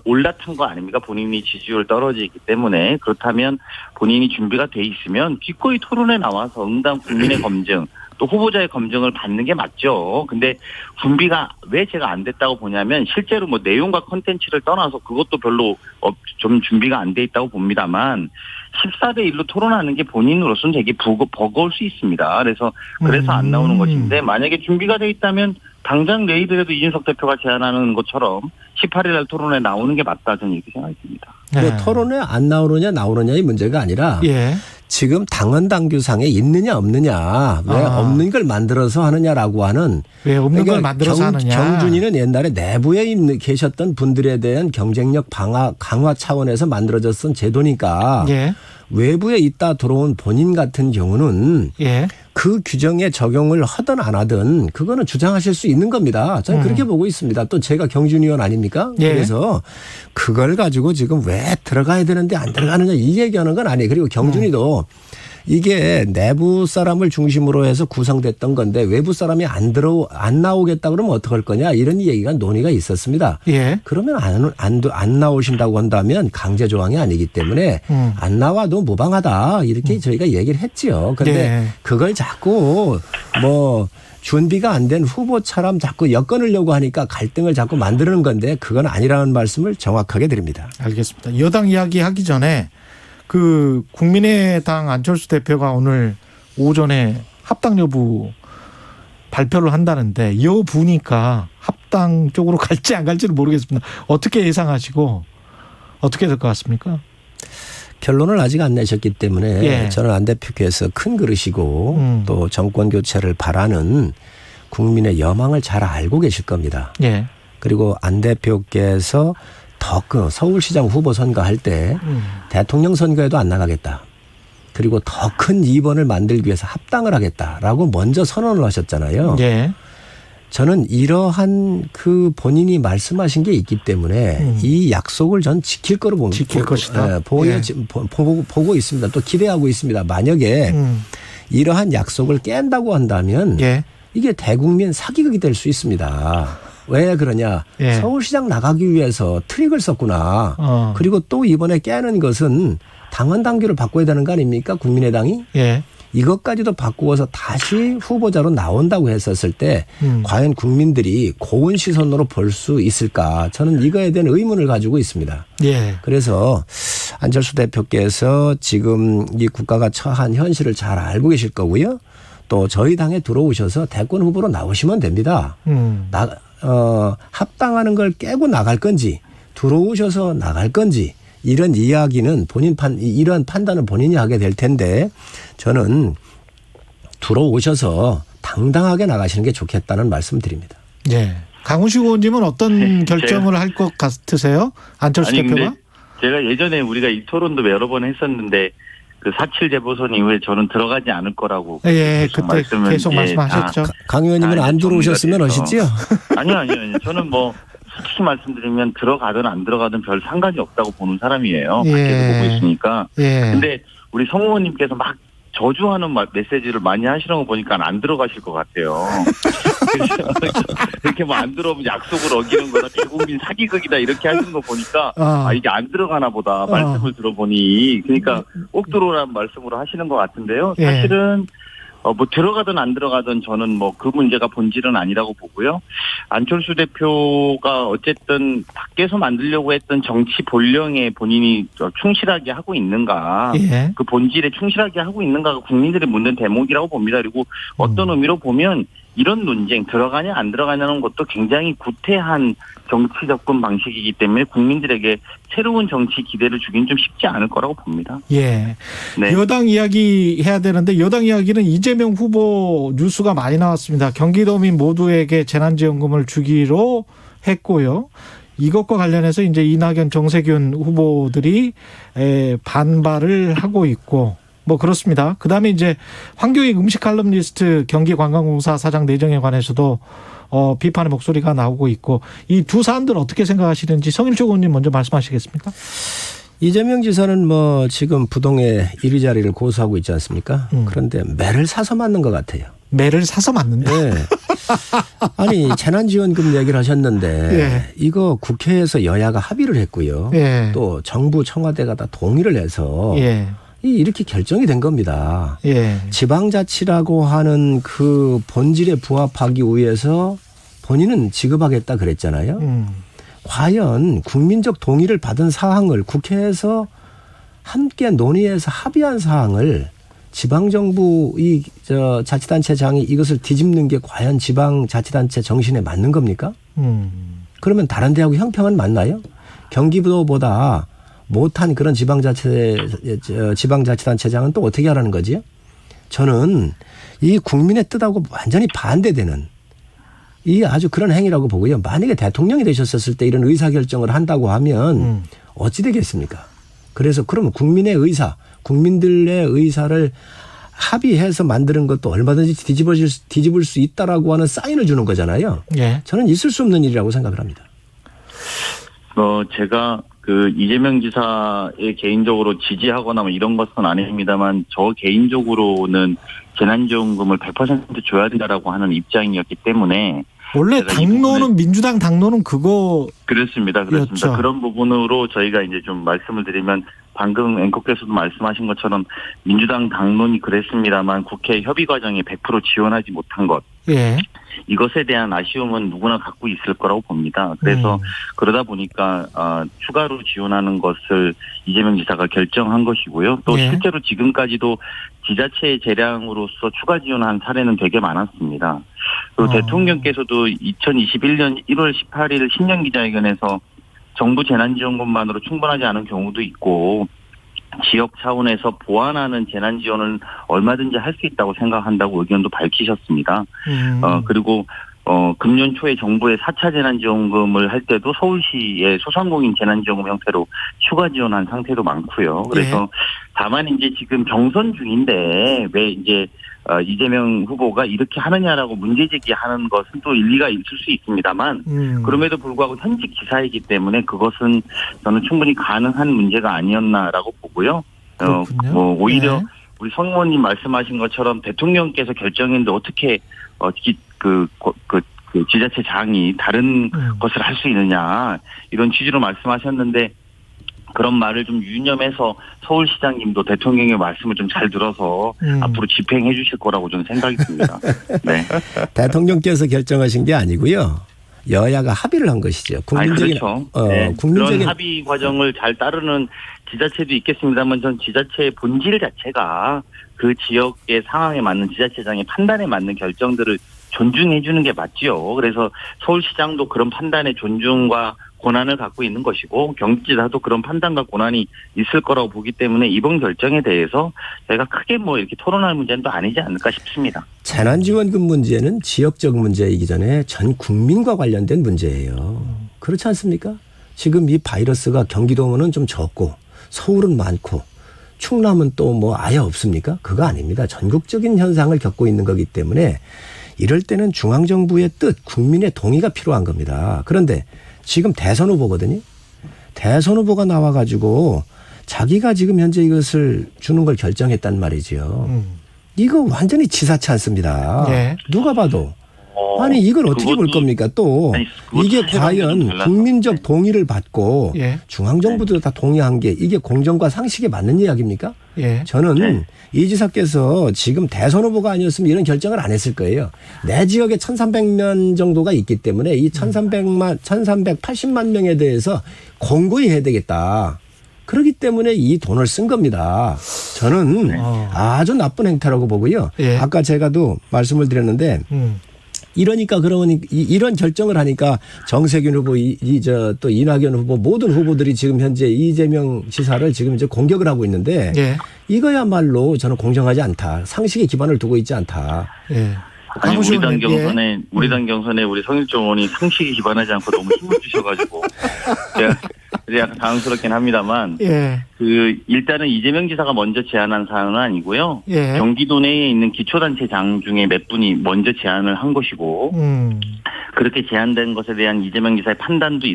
올라탄 거 아닙니까? 본인이 지지율 떨어지기 때문에. 그렇다면 본인이 준비가 돼 있으면 기꺼이 토론에 나와서 응당 국민의 검증 또 후보자의 검증을 받는 게 맞죠. 근데 준비가 왜 제가 안 됐다고 보냐면 실제로 내용과 콘텐츠를 떠나서 그것도 별로 좀 준비가 안 돼 있다고 봅니다만 14대 1로 토론하는 게 본인으로서는 되게 버거울 수 있습니다. 그래서 안 나오는 것인데 만약에 준비가 돼 있다면 당장 내일이라도 이준석 대표가 제안하는 것처럼 18일 날 토론에 나오는 게 맞다 저는 이렇게 생각이 듭니다. 토론에 안 나오느냐의 문제가 아니라 지금 당헌 당규상에 있느냐 없느냐 왜 없는 걸 만들어서 하느냐라고 하는 왜 없는 걸 만들어서 하느냐. 경준이는 옛날에 내부에 계셨던 분들에 대한 경쟁력 강화 차원에서 만들어졌던 제도니까 외부에 있다 들어온 본인 같은 경우는 그 규정에 적용을 하든 안 하든 그거는 주장하실 수 있는 겁니다. 저는 그렇게 보고 있습니다. 또 제가 경준 의원 아닙니까? 그래서 그걸 가지고 지금 왜 들어가야 되는데 안 들어가느냐 이 얘기하는 건 아니에요. 그리고 경준이도 이게 내부 사람을 중심으로 해서 구성됐던 건데 외부 사람이 안 나오겠다 그러면 어떡할 거냐 이런 얘기가 논의가 있었습니다. 그러면 안 나오신다고 한다면 강제 조항이 아니기 때문에 안 나와도 무방하다 이렇게 저희가 얘기를 했지요. 그런데 그걸 자꾸 준비가 안 된 후보처럼 자꾸 엮어내려고 하니까 갈등을 자꾸 만드는 건데 그건 아니라는 말씀을 정확하게 드립니다. 알겠습니다. 여당 이야기하기 전에 그 국민의당 안철수 대표가 오늘 오전에 합당 여부 발표를 한다는데 여부니까 합당 쪽으로 갈지 안 갈지는 모르겠습니다. 어떻게 예상하시고 어떻게 될 것 같습니까? 결론을 아직 안 내셨기 때문에 저는 안 대표께서 큰 그릇이고 또 정권 교체를 바라는 국민의 여망을 잘 알고 계실 겁니다. 그리고 안 대표께서 더 서울시장 후보 선거할 때 대통령 선거에도 안 나가겠다. 그리고 더 큰 2번을 만들기 위해서 합당을 하겠다라고 먼저 선언을 하셨잖아요. 저는 이러한 그 본인이 말씀하신 게 있기 때문에 이 약속을 전 지킬 거로 봅니다. 지킬 것이다. 보고 있습니다. 또 기대하고 있습니다. 만약에 이러한 약속을 깬다고 한다면 이게 대국민 사기극이 될 수 있습니다. 왜 그러냐. 서울시장 나가기 위해서 트릭을 썼구나. 그리고 또 이번에 깨는 것은 당헌 당규를 바꿔야 되는 거 아닙니까? 국민의당이. 이것까지도 바꾸어서 다시 후보자로 나온다고 했었을 때 과연 국민들이 고운 시선으로 볼 수 있을까. 저는 이거에 대한 의문을 가지고 있습니다. 그래서 안철수 대표께서 지금 이 국가가 처한 현실을 잘 알고 계실 거고요. 또 저희 당에 들어오셔서 대권 후보로 나오시면 됩니다. 합당하는 걸 깨고 나갈 건지 들어오셔서 나갈 건지 이런 이야기는 이런 판단은 본인이 하게 될 텐데 저는 들어오셔서 당당하게 나가시는 게 좋겠다는 말씀드립니다. 강훈식 의원님은 어떤 결정을 할 것 같으세요? 안철수 대표가? 제가 예전에 우리가 이 토론도 여러 번 했었는데 그 4.7 재보선 이후에 저는 들어가지 않을 거라고. 그때 계속 말씀하셨죠. 강 의원님은 안 들어오셨으면 하시지요? 아니요. 저는 솔직히 말씀드리면 들어가든 안 들어가든 별 상관이 없다고 보는 사람이에요. 밖에서 보고 있으니까. 근데 우리 성 의원님께서 막 저주하는 메시지를 많이 하시는 거 보니까 안 들어가실 것 같아요. 이렇게 안 들어오면 약속을 어기는 거다. 대국민 사기극이다. 이렇게 하시는 거 보니까 이게 안 들어가나 보다. 말씀을 들어보니. 그러니까 꼭 들어오라는 말씀으로 하시는 것 같은데요. 사실은 뭐 들어가든 안 들어가든 저는 뭐 그 문제가 본질은 아니라고 보고요. 안철수 대표가 어쨌든 밖에서 만들려고 했던 정치 본령에 본인이 충실하게 하고 있는가, 예. 그 본질에 충실하게 하고 있는가가 국민들이 묻는 대목이라고 봅니다. 그리고 어떤 의미로 보면 이런 논쟁 들어가냐 안 들어가냐는 것도 굉장히 구태한 정치 접근 방식이기 때문에 국민들에게 새로운 정치 기대를 주긴 좀 쉽지 않을 거라고 봅니다. 예. 네. 여당 이야기 해야 되는데 여당 이야기는 이재명 후보 뉴스가 많이 나왔습니다. 경기도민 모두에게 재난지원금을 주기로 했고요. 이것과 관련해서 이제 이낙연, 정세균 후보들이 반발을 하고 있고 뭐 그렇습니다. 그다음에 이제 황교익 음식 칼럼니스트 경기관광공사 사장 내정에 관해서도 비판의 목소리가 나오고 있고 이 두 사안들 어떻게 생각하시는지 성일조 의원님 먼저 말씀하시겠습니까? 이재명 지사는 뭐 지금 부동의 1위 자리를 고수하고 있지 않습니까? 그런데 매를 사서 맞는 것 같아요. 매를 사서 맞는다? 네. 아니 재난지원금 얘기를 하셨는데 예. 이거 국회에서 여야가 합의를 했고요. 예. 또 정부 청와대가 다 동의를 해서 예. 이렇게 결정이 된 겁니다. 예. 지방자치라고 하는 그 본질에 부합하기 위해서 본인은 지급하겠다 그랬잖아요. 과연 국민적 동의를 받은 사항을 국회에서 함께 논의해서 합의한 사항을 지방정부 자치단체장이 이것을 뒤집는 게 과연 지방자치단체 정신에 맞는 겁니까? 그러면 다른 데하고 형평은 맞나요? 경기도보다 못한 그런 지방자치단체장은 또 어떻게 하라는 거지? 저는 이 국민의 뜻하고 완전히 반대되는 이 아주 그런 행위라고 보고요. 만약에 대통령이 되셨었을 때 이런 의사결정을 한다고 하면 어찌 되겠습니까? 그래서 그러면 국민의 의사, 국민들의 의사를 합의해서 만드는 것도 얼마든지 뒤집을 수 있다라고 하는 사인을 주는 거잖아요. 예. 저는 있을 수 없는 일이라고 생각을 합니다. 제가 그 이재명 지사의 개인적으로 지지하거나 뭐 이런 것은 아닙니다만 저 개인적으로는 재난지원금을 100% 줘야 된다라고 하는 입장이었기 때문에 원래 당론은 민주당 당론은 그거 그렇습니다. 였죠. 그런 부분으로 저희가 이제 좀 말씀을 드리면 방금 앵커께서도 말씀하신 것처럼 민주당 당론이 그랬습니다만 국회 협의 과정에 100% 지원하지 못한 것. 예. 이것에 대한 아쉬움은 누구나 갖고 있을 거라고 봅니다. 그래서 그러다 보니까 추가로 지원하는 것을 이재명 지사가 결정한 것이고요. 또 예. 실제로 지금까지도 지자체 재량으로서 추가 지원한 사례는 되게 많았습니다. 그리고 대통령께서도 2021년 1월 18일 신년 기자회견에서 정부 재난지원금만으로 충분하지 않은 경우도 있고 지역 차원에서 보완하는 재난지원을 얼마든지 할 수 있다고 생각한다고 의견도 밝히셨습니다. 그리고 금년 초에 정부의 4차 재난지원금을 할 때도 서울시의 소상공인 재난지원금 형태로 추가 지원한 상태도 많고요. 그래서 다만 이제 지금 경선 중인데 왜 이제 이재명 후보가 이렇게 하느냐라고 문제 제기하는 것은 또 일리가 있을 수 있습니다만 그럼에도 불구하고 현직 기사이기 때문에 그것은 저는 충분히 가능한 문제가 아니었나라고 보고요. 뭐 오히려 우리 성 의원님 말씀하신 것처럼 대통령께서 결정했는데 어떻게 그 지자체장이 다른 것을 할 수 있느냐 이런 취지로 말씀하셨는데 그런 말을 좀 유념해서 서울시장님도 대통령의 말씀을 좀 잘 들어서 앞으로 집행해 주실 거라고 저는 생각이 듭니다. 네. 대통령께서 결정하신 게 아니고요. 여야가 합의를 한 것이죠. 국민적인, 그렇죠. 국민적인 그런 합의 과정을 잘 따르는 지자체도 있겠습니다만 전 지자체의 본질 자체가 그 지역의 상황에 맞는 지자체장의 판단에 맞는 결정들을 존중해 주는 게 맞지요. 그래서 서울시장도 그런 판단의 존중과 권한을 갖고 있는 것이고 경기지사도 그런 판단과 권한이 있을 거라고 보기 때문에 이번 결정에 대해서 저희가 크게 뭐 이렇게 토론할 문제는 또 아니지 않을까 싶습니다. 재난지원금 문제는 지역적 문제이기 전에 전 국민과 관련된 문제예요. 그렇지 않습니까? 지금 이 바이러스가 경기도는 좀 적고 서울은 많고 충남은 또 뭐 아예 없습니까? 그거 아닙니다. 전국적인 현상을 겪고 있는 거기 때문에 이럴 때는 중앙정부의 뜻, 국민의 동의가 필요한 겁니다. 그런데 지금 대선 후보거든요. 대선 후보가 나와가지고 자기가 지금 현재 이것을 주는 걸 결정했단 말이죠. 이거 완전히 치사치 않습니다. 예. 누가 봐도. 아니 이걸 어떻게 볼 겁니까 또. 이게 과연 국민적 동의를 받고 예. 중앙정부도 다 동의한 게 이게 공정과 상식에 맞는 이야기입니까? 예. 저는 이 지사께서 지금 대선 후보가 아니었으면 이런 결정을 안 했을 거예요. 내 지역에 1,300명 정도가 있기 때문에 이 1,380만 명에 대해서 공고히 해야 되겠다. 그렇기 때문에 이 돈을 쓴 겁니다. 저는 아주 나쁜 행태라고 보고요. 예. 아까 제가도 말씀을 드렸는데 이러니까 이런 결정을 하니까 정세균 후보, 또 이낙연 후보 모든 후보들이 지금 현재 이재명 지사를 지금 이제 공격을 하고 있는데 예. 이거야말로 저는 공정하지 않다. 상식에 기반을 두고 있지 않다. 예. 아니 우리 당 경선에 우리 성일종 의원이 상식에 기반하지 않고 너무 힘을 주셔가지고 제가 약간 당황스럽긴 합니다만 예. 일단은 이재명 지사가 먼저 제안한 사안은 아니고요. 예. 경기도 내에 있는 기초단체장 중에 몇 분이 먼저 제안을 한 것이고 그렇게 제안된 것에 대한 이재명 지사의 판단도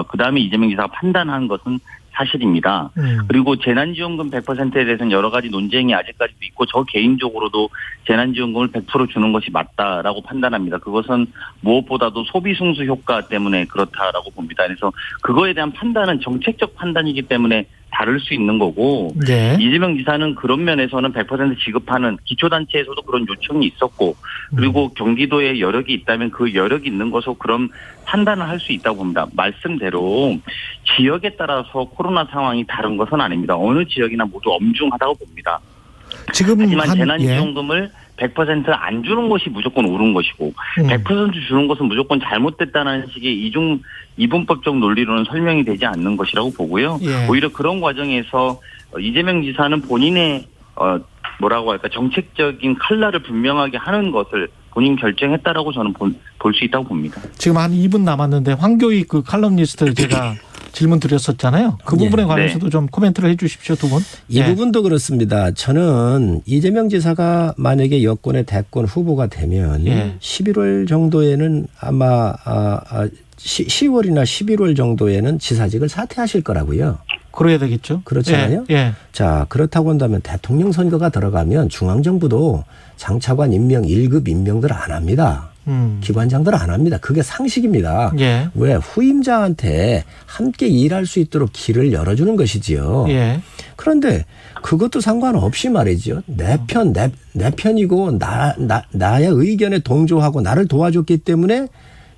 그 다음에 이재명 지사가 판단한 것은 사실입니다. 그리고 재난지원금 100%에 대해서는 여러 가지 논쟁이 아직까지도 있고 저 개인적으로도 재난지원금을 100% 주는 것이 맞다라고 판단합니다. 그것은 무엇보다도 소비승수 효과 때문에 그렇다라고 봅니다. 그래서 그거에 대한 판단은 정책적 판단이기 때문에 다를 수 있는 거고 네. 이재명 지사는 그런 면에서는 100% 지급하는 기초단체에서도 그런 요청이 있었고 그리고 경기도에 여력이 있다면 그 여력이 있는 것으로 그런 판단을 할 수 있다고 봅니다. 말씀대로 지역에 따라서 코로나 상황이 다른 것은 아닙니다. 어느 지역이나 모두 엄중하다고 봅니다. 하지만 재난지원금을 100% 안 주는 것이 무조건 옳은 것이고 100% 주는 것은 무조건 잘못됐다는 식의 이분법적 논리로는 설명이 되지 않는 것이라고 보고요. 예. 오히려 그런 과정에서 이재명 지사는 본인의 정책적인 칼날을 분명하게 하는 것을 본인 결정했다라고 저는 볼 수 있다고 봅니다. 지금 한 2분 남았는데 황교익 그 칼럼니스트 제가 질문 드렸었잖아요. 그 부분에 관해서도 좀 코멘트를 해 주십시오, 두 분. 이 부분도 그렇습니다. 저는 이재명 지사가 만약에 여권의 대권 후보가 되면 11월 정도에는 아마 10월이나 11월 정도에는 지사직을 사퇴하실 거라고요. 그래야 되겠죠. 그렇잖아요. 예. 자, 그렇다고 한다면 대통령 선거가 들어가면 중앙정부도 장차관 임명 1급 임명들 안 합니다. 기관장들 안 합니다. 그게 상식입니다. 예. 왜? 후임자한테 함께 일할 수 있도록 길을 열어주는 것이지요. 예. 그런데 그것도 상관없이 말이죠. 내 편이고 나의 의견에 동조하고 나를 도와줬기 때문에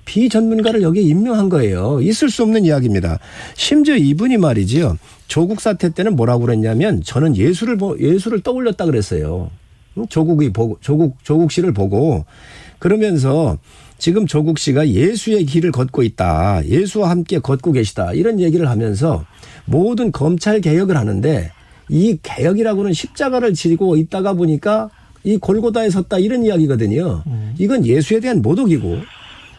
비전문가를 여기에 임명한 거예요. 있을 수 없는 이야기입니다. 심지어 이분이 말이죠. 조국 사태 때는 뭐라고 그랬냐면 저는 예수를 떠올렸다 그랬어요. 조국 씨를 보고 그러면서 지금 조국 씨가 예수의 길을 걷고 있다. 예수와 함께 걷고 계시다. 이런 얘기를 하면서 모든 검찰 개혁을 하는데 이 개혁이라고는 십자가를 지고 있다가 보니까 이 골고다에 섰다 이런 이야기거든요. 이건 예수에 대한 모독이고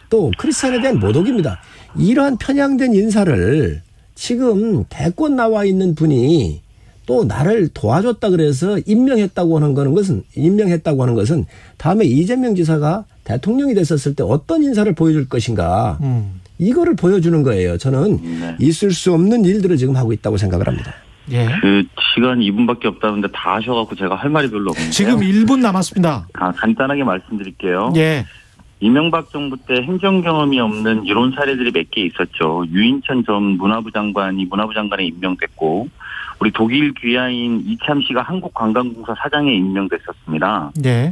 또 크리스찬에 대한 모독입니다. 이러한 편향된 인사를 지금 대권 나와 있는 분이 또 나를 도와줬다 그래서 임명했다고 하는 것은 다음에 이재명 지사가 대통령이 됐었을 때 어떤 인사를 보여줄 것인가 이거를 보여주는 거예요. 저는 있을 수 없는 일들을 지금 하고 있다고 생각을 합니다. 예. 시간 2분밖에 없다는데 다 하셔갖고 제가 할 말이 별로 없는데 지금 1분 남았습니다. 간단하게 말씀드릴게요. 예. 이명박 정부 때 행정 경험이 없는 이런 사례들이 몇 개 있었죠. 유인천 전 문화부 장관에 임명됐고 우리 독일 귀하인 이참 씨가 한국관광공사 사장에 임명됐었습니다. 네.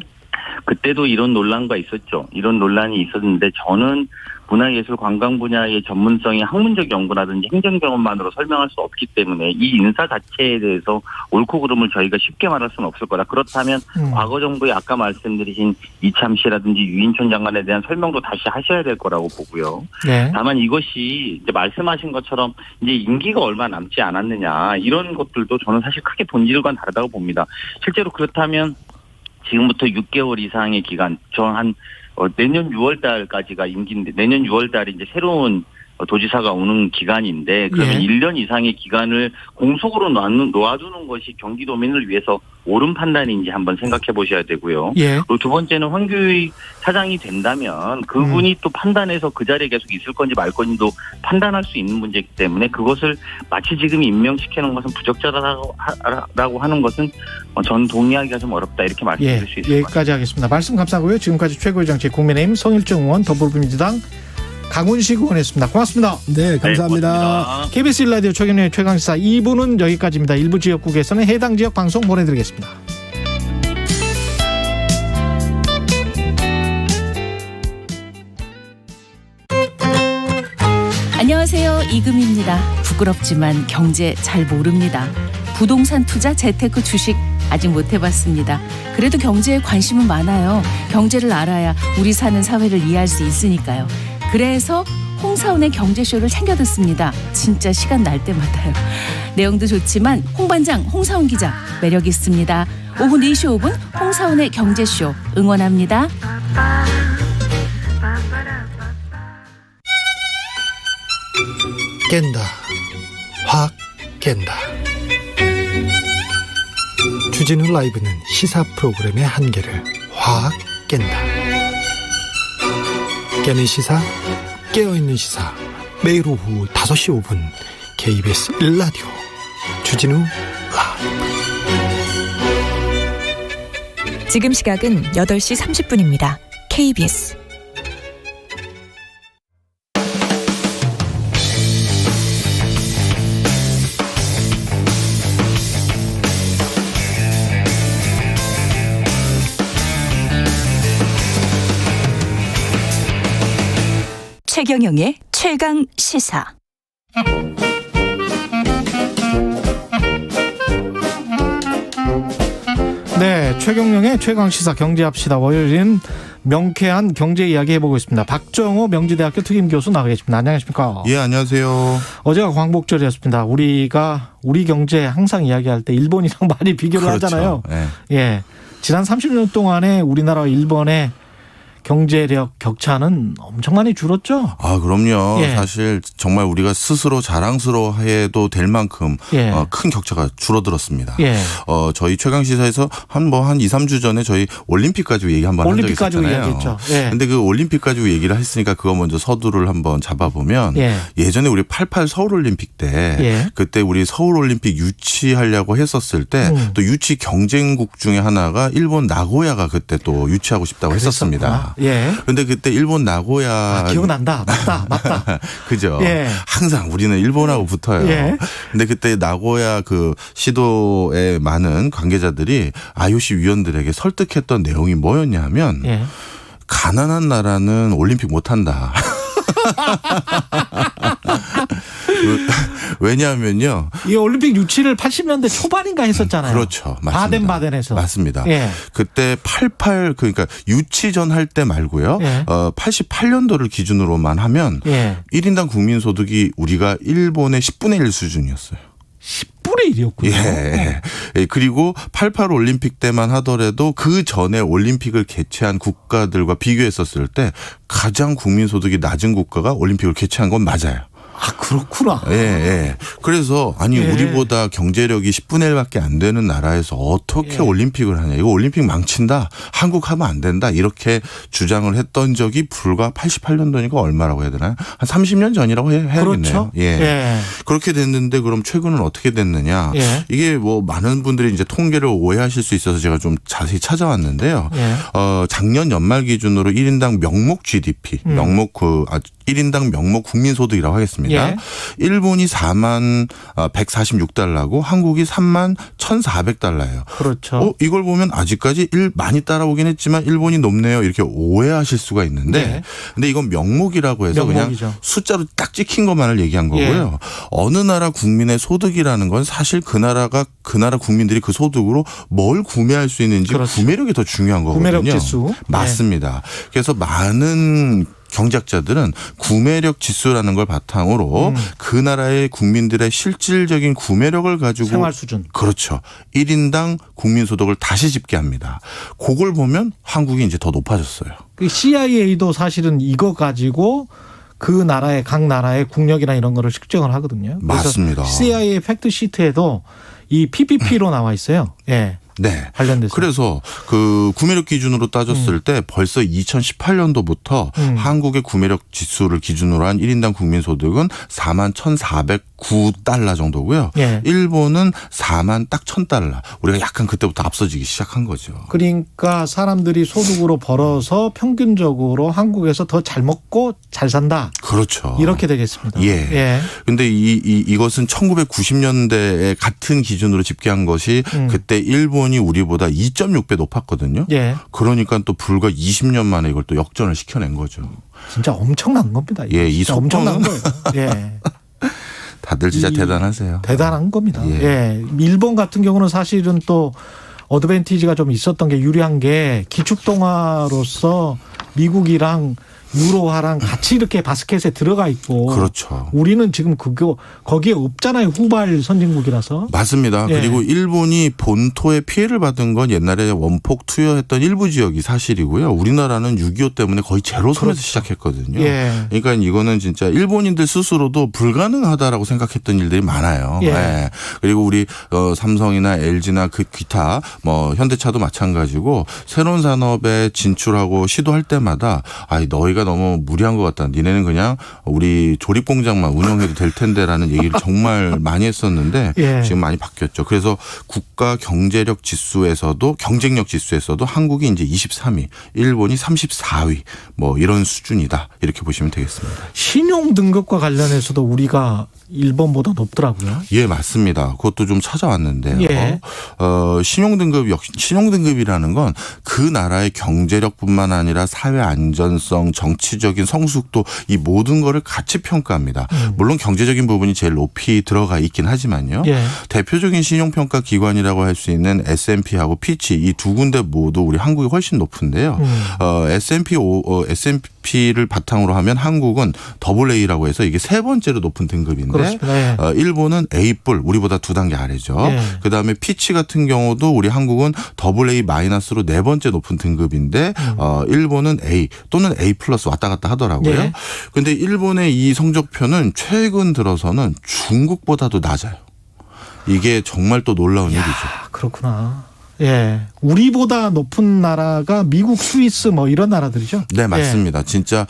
그때도 이런 논란이 있었는데 저는 문화예술 관광 분야의 전문성이 학문적 연구라든지 행정 경험만으로 설명할 수 없기 때문에 이 인사 자체에 대해서 옳고 그름을 저희가 쉽게 말할 수는 없을 거다. 그렇다면 과거 정부에 아까 말씀드리신 이참 씨라든지 유인천 장관에 대한 설명도 다시 하셔야 될 거라고 보고요. 네. 다만 이것이 이제 말씀하신 것처럼 이제 임기가 얼마 남지 않았느냐 이런 것들도 저는 사실 크게 본질과는 다르다고 봅니다. 실제로 그렇다면 지금부터 6개월 이상의 기간, 내년 6월 달까지가 임기인데, 내년 6월 달에 이제 새로운 도지사가 오는 기간인데, 그러면 1년 이상의 기간을 공속으로 놓아두는 것이 경기도민을 위해서 옳은 판단인지 한번 생각해 보셔야 되고요. 예. 그리고 두 번째는 황교익 사장이 된다면 그분이 또 판단해서 그 자리에 계속 있을 건지 말 건지도 판단할 수 있는 문제이기 때문에 그것을 마치 지금 임명시키는 것은 부적절하다고 하는 것은 전 동의하기가 좀 어렵다 이렇게 말씀드릴 수 있을 것 같습니다. 여기까지 하겠습니다. 말씀 감사하고요. 지금까지 최고의 정치 국민의힘 송일정 의원, 더불어민주당 강훈식 의원이었습니다. 고맙습니다. 네, 감사합니다. KBS 1라디오 최경영의 최강시사 2부는 여기까지입니다. 일부 지역국에서는 해당 지역 방송 보내드리겠습니다. 안녕하세요. 이금입니다. 부끄럽지만 경제 잘 모릅니다. 부동산 투자, 재테크, 주식 아직 못 해봤습니다. 그래도 경제에 관심은 많아요. 경제를 알아야 우리 사는 사회를 이해할 수 있으니까요. 그래서 홍사운의 경제쇼를 챙겨 듣습니다. 진짜 시간 날 때마다요. 내용도 좋지만 홍반장, 홍사운 기자 매력 있습니다. 오후 4시 5분 홍사운의 경제쇼 응원합니다. 깬다. 확 깬다. 주진우 라이브는 시사 프로그램의 한계를 확 깬다. 깨는 시사, 깨어있는 시사. 매일 오후 5시 5분 KBS 1라디오 주진우 라이브. 지금 시각은 8시 30분입니다. KBS 최경영의 최강 시사. 네, 최경영의 최강 시사 경제합시다. 월요일은 명쾌한 경제 이야기 해보고 있습니다. 박정호 명지대학교 특임 교수 나와 계십니다. 안녕하십니까? 예, 안녕하세요. 어제가 광복절이었습니다. 우리 경제 항상 이야기할 때 일본이랑 많이 비교를 그렇죠. 하잖아요. 네. 예, 지난 30년 동안에 우리나라와 일본의 경제력 격차는 엄청 많이 줄었죠? 아, 그럼요. 예. 사실 정말 우리가 스스로 자랑스러워해도 될 만큼 예. 큰 격차가 줄어들었습니다. 예. 저희 최강시사에서 한 2, 3주 전에 저희 올림픽 가지고 얘기 한번 한 적이 올림픽 가지고 있었잖아요. 이야기했죠. 예. 근데 그 올림픽 가지고 얘기를 했으니까 그거 먼저 서두를 한번 잡아보면 예. 예전에 우리 88 서울올림픽 때 예. 그때 우리 서울올림픽 유치하려고 했었을 때 또 유치 경쟁국 중에 하나가 일본 나고야가 그때 또 유치하고 싶다고 했었습니다. 예. 근데 그때 일본 나고야 기억난다. 맞다. 그죠. 예. 항상 우리는 일본하고 붙어요. 예. 근데 그때 나고야 그 시도에 많은 관계자들이 IOC 위원들에게 설득했던 내용이 뭐였냐면 예. 가난한 나라는 올림픽 못 한다. 왜냐하면요. 이 올림픽 유치를 80년대 초반인가 했었잖아요. 그렇죠. 맞습니다. 바덴바덴에서. 맞습니다. 예. 그때 88 그러니까 유치전 할 때 말고요. 예. 88년도를 기준으로만 하면 예. 1인당 국민 소득이 우리가 일본의 10분의 1 수준이었어요. 10분의 1이었군요. 예. 그리고 88 올림픽 때만 하더라도 그 전에 올림픽을 개최한 국가들과 비교했었을 때 가장 국민 소득이 낮은 국가가 올림픽을 개최한 건 맞아요. 아, 그렇구나. 예. 그래서 아니 예. 우리보다 경제력이 10분의 1밖에 안 되는 나라에서 어떻게 예. 올림픽을 하냐. 이거 올림픽 망친다. 한국 하면 안 된다. 이렇게 주장을 했던 적이 불과 88년도니까 얼마라고 해야 되나요? 한 30년 전이라고 해야겠네요. 그렇죠. 예. 예. 그렇게 됐는데 그럼 최근은 어떻게 됐느냐. 예. 이게 뭐 많은 분들이 이제 통계를 오해하실 수 있어서 제가 좀 자세히 찾아왔는데요. 예. 작년 연말 기준으로 1인당 명목 GDP, 1인당 명목 국민소득이라고 하겠습니다. 예. 일본이 4만 146달러고 한국이 3만 1,400달러예요. 그렇죠. 이걸 보면 아직까지 많이 따라오긴 했지만 일본이 높네요. 이렇게 오해하실 수가 있는데 네. 근데 이건 명목이라고 해서 명목이죠. 그냥 숫자로 딱 찍힌 것만을 얘기한 거고요. 예. 어느 나라 국민의 소득이라는 건 사실 그 나라 국민들이 그 소득으로 뭘 구매할 수 있는지 그렇죠. 구매력이 더 중요한 거거든요. 구매력 지수. 맞습니다. 그래서 많은 경제학자들은 구매력 지수라는 걸 바탕으로 그 나라의 국민들의 실질적인 구매력을 가지고 생활 수준. 그렇죠. 1인당 국민소득을 다시 집계합니다. 그걸 보면 한국이 이제 더 높아졌어요. 그 CIA도 사실은 이거 가지고 그 나라의 각 나라의 국력이나 이런 거를 측정을 하거든요. 맞습니다. CIA 팩트 시트에도 이 PPP로 나와 있어요. 예. 네. 관련돼서. 그래서 그 구매력 기준으로 따졌을 때 벌써 2018년도부터 한국의 구매력 지수를 기준으로 한 1인당 국민소득은 4만 1,400 9달러 정도고요. 예. 일본은 4만 딱 1,000달러. 우리가 약간 그때부터 앞서지기 시작한 거죠. 그러니까 사람들이 소득으로 벌어서 평균적으로 한국에서 더 잘 먹고 잘 산다. 그렇죠. 이렇게 되겠습니다. 예. 근데 이것은 1990년대에 같은 기준으로 집계한 것이 그때 일본이 우리보다 2.6배 높았거든요. 예. 그러니까 또 불과 20년 만에 이걸 또 역전을 시켜낸 거죠. 진짜 엄청난 겁니다. 예, 이 속도는 엄청난 거예요. 예. 다들 진짜 대단하세요. 대단한 겁니다. 예. 예. 일본 같은 경우는 사실은 또 어드밴티지가 좀 있었던 게 유리한 게 기축통화로서 미국이랑 유로화랑 같이 이렇게 바스켓에 들어가 있고. 그렇죠. 우리는 지금 거기에 없잖아요. 후발 선진국이라서. 맞습니다. 예. 그리고 일본이 본토에 피해를 받은 건 옛날에 원폭 투여했던 일부 지역이 사실이고요. 우리나라는 6.25 때문에 거의 제로선에서 그렇죠. 시작했거든요. 예. 그러니까 이거는 진짜 일본인들 스스로도 불가능하다라고 생각했던 일들이 많아요. 예. 예. 그리고 우리 삼성이나 LG나 그 기타 뭐 현대차도 마찬가지고 새로운 산업에 진출하고 시도할 때마다 너희가 너무 무리한 것 같다. 니네는 그냥 우리 조립 공장만 운영해도 될 텐데라는 얘기를 정말 많이 했었는데 예. 지금 많이 바뀌었죠. 그래서 국가 경제력 지수에서도 경쟁력 지수에서도 한국이 이제 23위, 일본이 34위 뭐 이런 수준이다. 이렇게 보시면 되겠습니다. 신용 등급과 관련해서도 우리가 일본보다 높더라고요. 예, 맞습니다. 그것도 좀 찾아왔는데요. 예. 신용등급이라는 건 그 나라의 경제력뿐만 아니라 사회 안전성, 정치적인 성숙도 이 모든 거를 같이 평가합니다. 물론 경제적인 부분이 제일 높이 들어가 있긴 하지만요. 예. 대표적인 신용평가 기관이라고 할 수 있는 S&P하고 피치 이 두 군데 모두 우리 한국이 훨씬 높은데요. S&P를 바탕으로 하면 한국은 AA라고 해서 이게 세 번째로 높은 등급인데 그렇습니다. 예. 일본은 A+, 우리보다 2단계 아래죠. 예. 그다음에 피치 같은 경우도 우리 한국은 AA-로 네 번째 높은 등급인데 일본은 A 또는 A+ 왔다 갔다 하더라고요. 그런데 예. 일본의 이 성적표는 최근 들어서는 중국보다도 낮아요. 이게 정말 또 놀라운 일이죠. 그렇구나. 예. 우리보다 높은 나라가 미국, 스위스 뭐 이런 나라들이죠? 네, 맞습니다. 진짜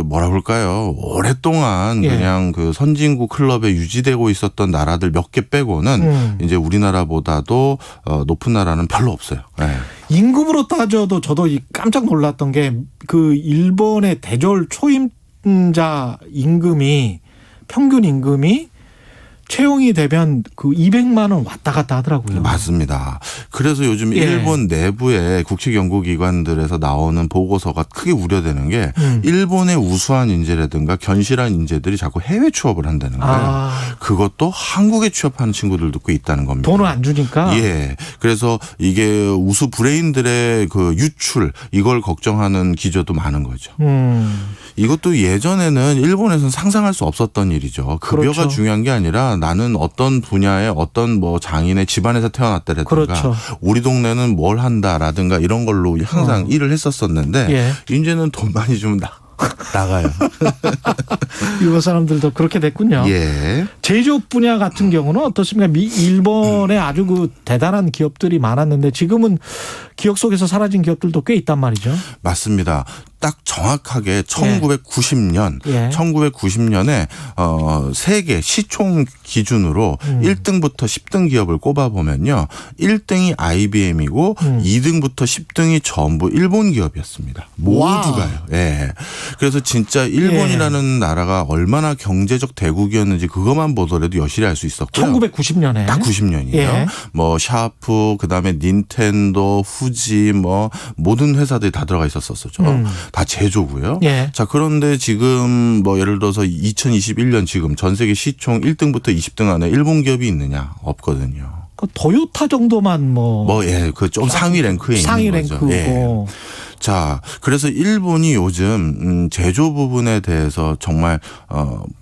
뭐라 그럴까요? 오랫동안 예. 그냥 그 선진국 클럽에 유지되고 있었던 나라들 몇 개 빼고는 이제 우리나라보다도 높은 나라는 별로 없어요. 네. 임금으로 따져도 저도 깜짝 놀랐던 게 그 일본의 대졸 초임자 임금이 평균 임금이 채용이 되면 그 200만 원 왔다 갔다 하더라고요. 맞습니다. 그래서 요즘 예. 일본 내부의 국책연구기관들에서 나오는 보고서가 크게 우려되는 게 일본의 우수한 인재라든가 견실한 인재들이 자꾸 해외 취업을 한다는 거예요. 그것도 한국에 취업하는 친구들도 꽤 있다는 겁니다. 돈을 안 주니까. 예. 그래서 이게 우수 브레인들의 그 유출 이걸 걱정하는 기조도 많은 거죠. 이것도 예전에는 일본에서는 상상할 수 없었던 일이죠. 급여가 그렇죠. 중요한 게 아니라 나는 어떤 분야의 어떤 뭐 장인의 집안에서 태어났다라든가 그렇죠. 우리 동네는 뭘 한다라든가 이런 걸로 항상 일을 했었었는데 예. 이제는 돈 많이 주면 나가요. 일본 사람들도 그렇게 됐군요. 예. 제조업 분야 같은 경우는 어떻습니까? 일본에 아주 그 대단한 기업들이 많았는데 지금은 기억 속에서 사라진 기업들도 꽤 있단 말이죠. 맞습니다. 딱 정확하게 1990년, 예. 1990년에 세계 시총 기준으로 1등부터 10등 기업을 꼽아보면요. 1등이 IBM이고 2등부터 10등이 전부 일본 기업이었습니다. 모두가요. 예. 그래서 진짜 일본이라는 나라가 얼마나 경제적 대국이었는지 그것만 보더라도 여실히 알 수 있었고요. 1990년에. 딱 90년이에요. 예. 뭐 샤프, 그다음에 닌텐도, 후지 뭐 모든 회사들이 다 들어가 있었었죠. 다 제조고요. 예. 자, 그런데 지금 뭐 예를 들어서 2021년 지금 전 세계 시총 1등부터 20등 안에 일본 기업이 있느냐? 없거든요. 그 토요타 정도만 예, 그 좀 상위 랭크에 상위 있는 거죠. 랭크고. 예. 자, 그래서 일본이 요즘 제조 부분에 대해서 정말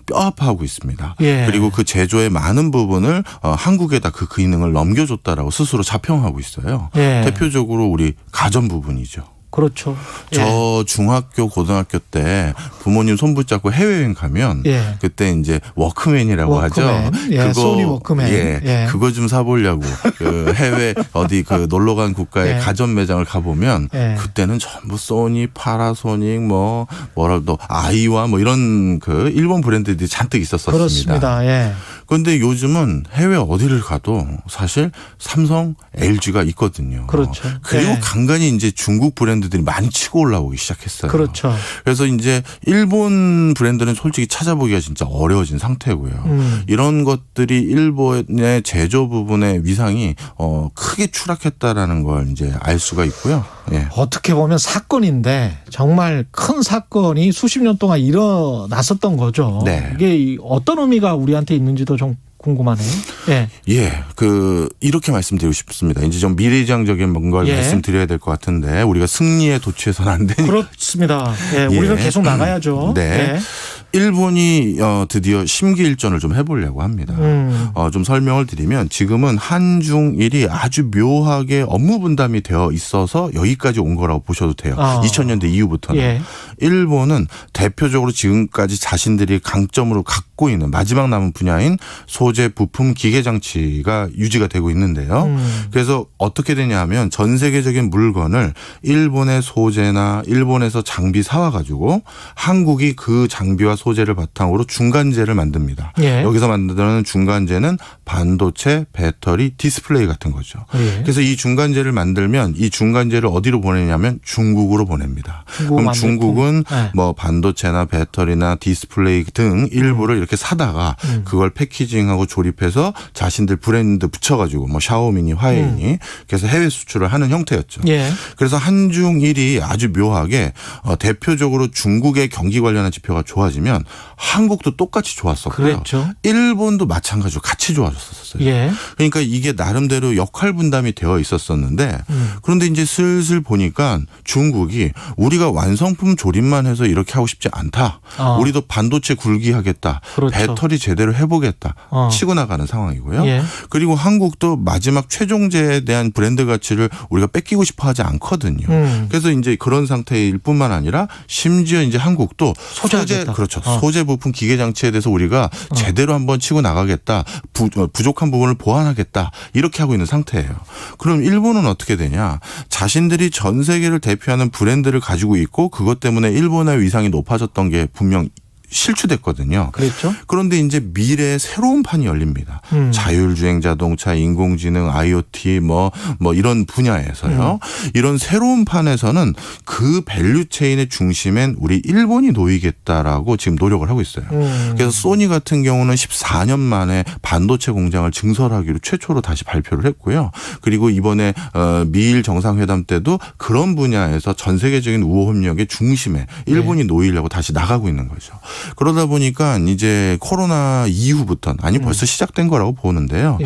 뼈아파하고 있습니다. 예. 그리고 그 제조의 많은 부분을 한국에다 그 기능을 넘겨줬다라고 스스로 자평하고 있어요. 예. 대표적으로 우리 가전 부분이죠. 그렇죠. 저 중학교 고등학교 때 부모님 손 붙잡고 해외여행 가면 그때 이제 워크맨이라고 하죠. 그거 소니 워크맨. 그거 좀 사보려고 그 해외 어디 그 놀러 간 국가의 가전 매장을 가보면 그때는 전부 소니, 파라소닉 뭐라도 아이와 뭐 이런 그 일본 브랜드들이 잔뜩 있었습니다. 그렇습니다. 그런데 요즘은 해외 어디를 가도 사실 삼성, LG가 있거든요. 그렇죠. 그리고 간간히 이제 중국 브랜드들이 많이 치고 올라오기 시작했어요. 그렇죠. 그래서 이제 일본 브랜드는 솔직히 찾아보기가 진짜 어려워진 상태고요. 이런 것들이 일본의 제조 부분의 위상이 크게 추락했다라는 걸 이제 알 수가 있고요. 어떻게 보면 사건인데 정말 큰 사건이 수십 년 동안 일어났었던 거죠. 이게 어떤 의미가 우리한테 있는지도 좀 궁금하네요. 이렇게 말씀드리고 싶습니다. 이제 좀 미래지향적인 뭔가를 말씀드려야 될 것 같은데 우리가 승리에 도취해서는 안 되니까. 그렇습니다. 우리는 계속 나가야죠. 일본이 드디어 심기일전을 좀 해보려고 합니다. 좀 설명을 드리면 지금은 한중일이 아주 묘하게 업무 분담이 되어 있어서 여기까지 온 거라고 보셔도 돼요. 2000년대 이후부터는. 일본은 대표적으로 지금까지 자신들이 강점으로 갖고 있는 마지막 남은 분야인 소재, 부품, 기계장치가 유지가 되고 있는데요. 그래서 어떻게 되냐 하면 전 세계적인 물건을 일본의 소재나 일본에서 장비 사와가지고 한국이 그 장비와 소재를 바탕으로 중간재를 만듭니다. 여기서 만드는 중간재는 반도체, 배터리, 디스플레이 같은 거죠. 그래서 이 중간재를 만들면 이 중간재를 어디로 보내냐면 중국으로 보냅니다. 그럼 중국은 뭐 반도체나 배터리나 디스플레이 등 일부를 이렇게 사다가 그걸 패키징하고 조립해서 자신들 브랜드 붙여가지고 뭐 샤오미니, 화웨이니 그래서 해외 수출을 하는 형태였죠. 그래서 한중일이 아주 묘하게 대표적으로 중국의 경기 관련한 지표가 좋아지면 한국도 똑같이 좋았었고요. 그랬죠. 일본도 마찬가지로 같이 좋아졌었어요. 그러니까 이게 나름대로 역할 분담이 되어 있었었는데 그런데 이제 슬슬 보니까 중국이 우리가 완성품 조립만 해서 이렇게 하고 싶지 않다. 우리도 반도체 굴기하겠다. 배터리 제대로 해보겠다. 치고 나가는 상황이고요. 그리고 한국도 마지막 최종재에 대한 브랜드 가치를 우리가 뺏기고 싶어 하지 않거든요. 그래서 이제 그런 상태일 뿐만 아니라 심지어 이제 한국도 소재, 그렇죠. 소재 부품 기계장치에 대해서 우리가 제대로 한번 치고 나가겠다. 부족한 부분을 보완하겠다. 이렇게 하고 있는 상태예요. 그럼 일본은 어떻게 되냐. 자신들이 전 세계를 대표하는 브랜드를 가지고 있고 그것 때문에 일본의 위상이 높아졌던 게 분명 실추됐거든요. 그렇죠. 그런데 이제 미래의 새로운 판이 열립니다. 자율주행 자동차, 인공지능, IoT 뭐 이런 분야에서요. 이런 새로운 판에서는 그 밸류체인의 중심엔 우리 일본이 놓이겠다라고 지금 노력을 하고 있어요. 그래서 소니 같은 경우는 14년 만에 반도체 공장을 증설하기로 최초로 다시 발표를 했고요. 그리고 이번에 미일 정상회담 때도 그런 분야에서 전 세계적인 우호 협력의 중심에 일본이 놓이려고 다시 나가고 있는 거죠. 그러다 보니까 이제 코로나 이후부터는 벌써 시작된 거라고 보는데요.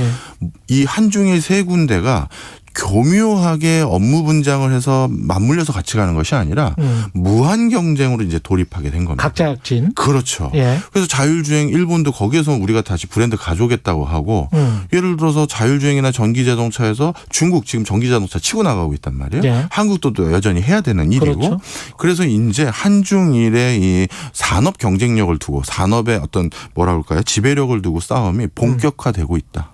이 한중일 세 군데가 교묘하게 업무 분장을 해서 맞물려서 같이 가는 것이 아니라 무한 경쟁으로 이제 돌입하게 된 겁니다. 각자진. 그렇죠. 그래서 자율주행 일본도 거기에서 우리가 다시 브랜드 가져오겠다고 하고 예를 들어서 자율주행이나 전기자동차에서 중국 지금 전기자동차 치고 나가고 있단 말이에요. 한국도 또 여전히 해야 되는 일이고 그렇죠. 그래서 이제 한중일의 이 산업 경쟁력을 두고 산업의 어떤 뭐라 그럴까요? 지배력을 두고 싸움이 본격화되고 있다.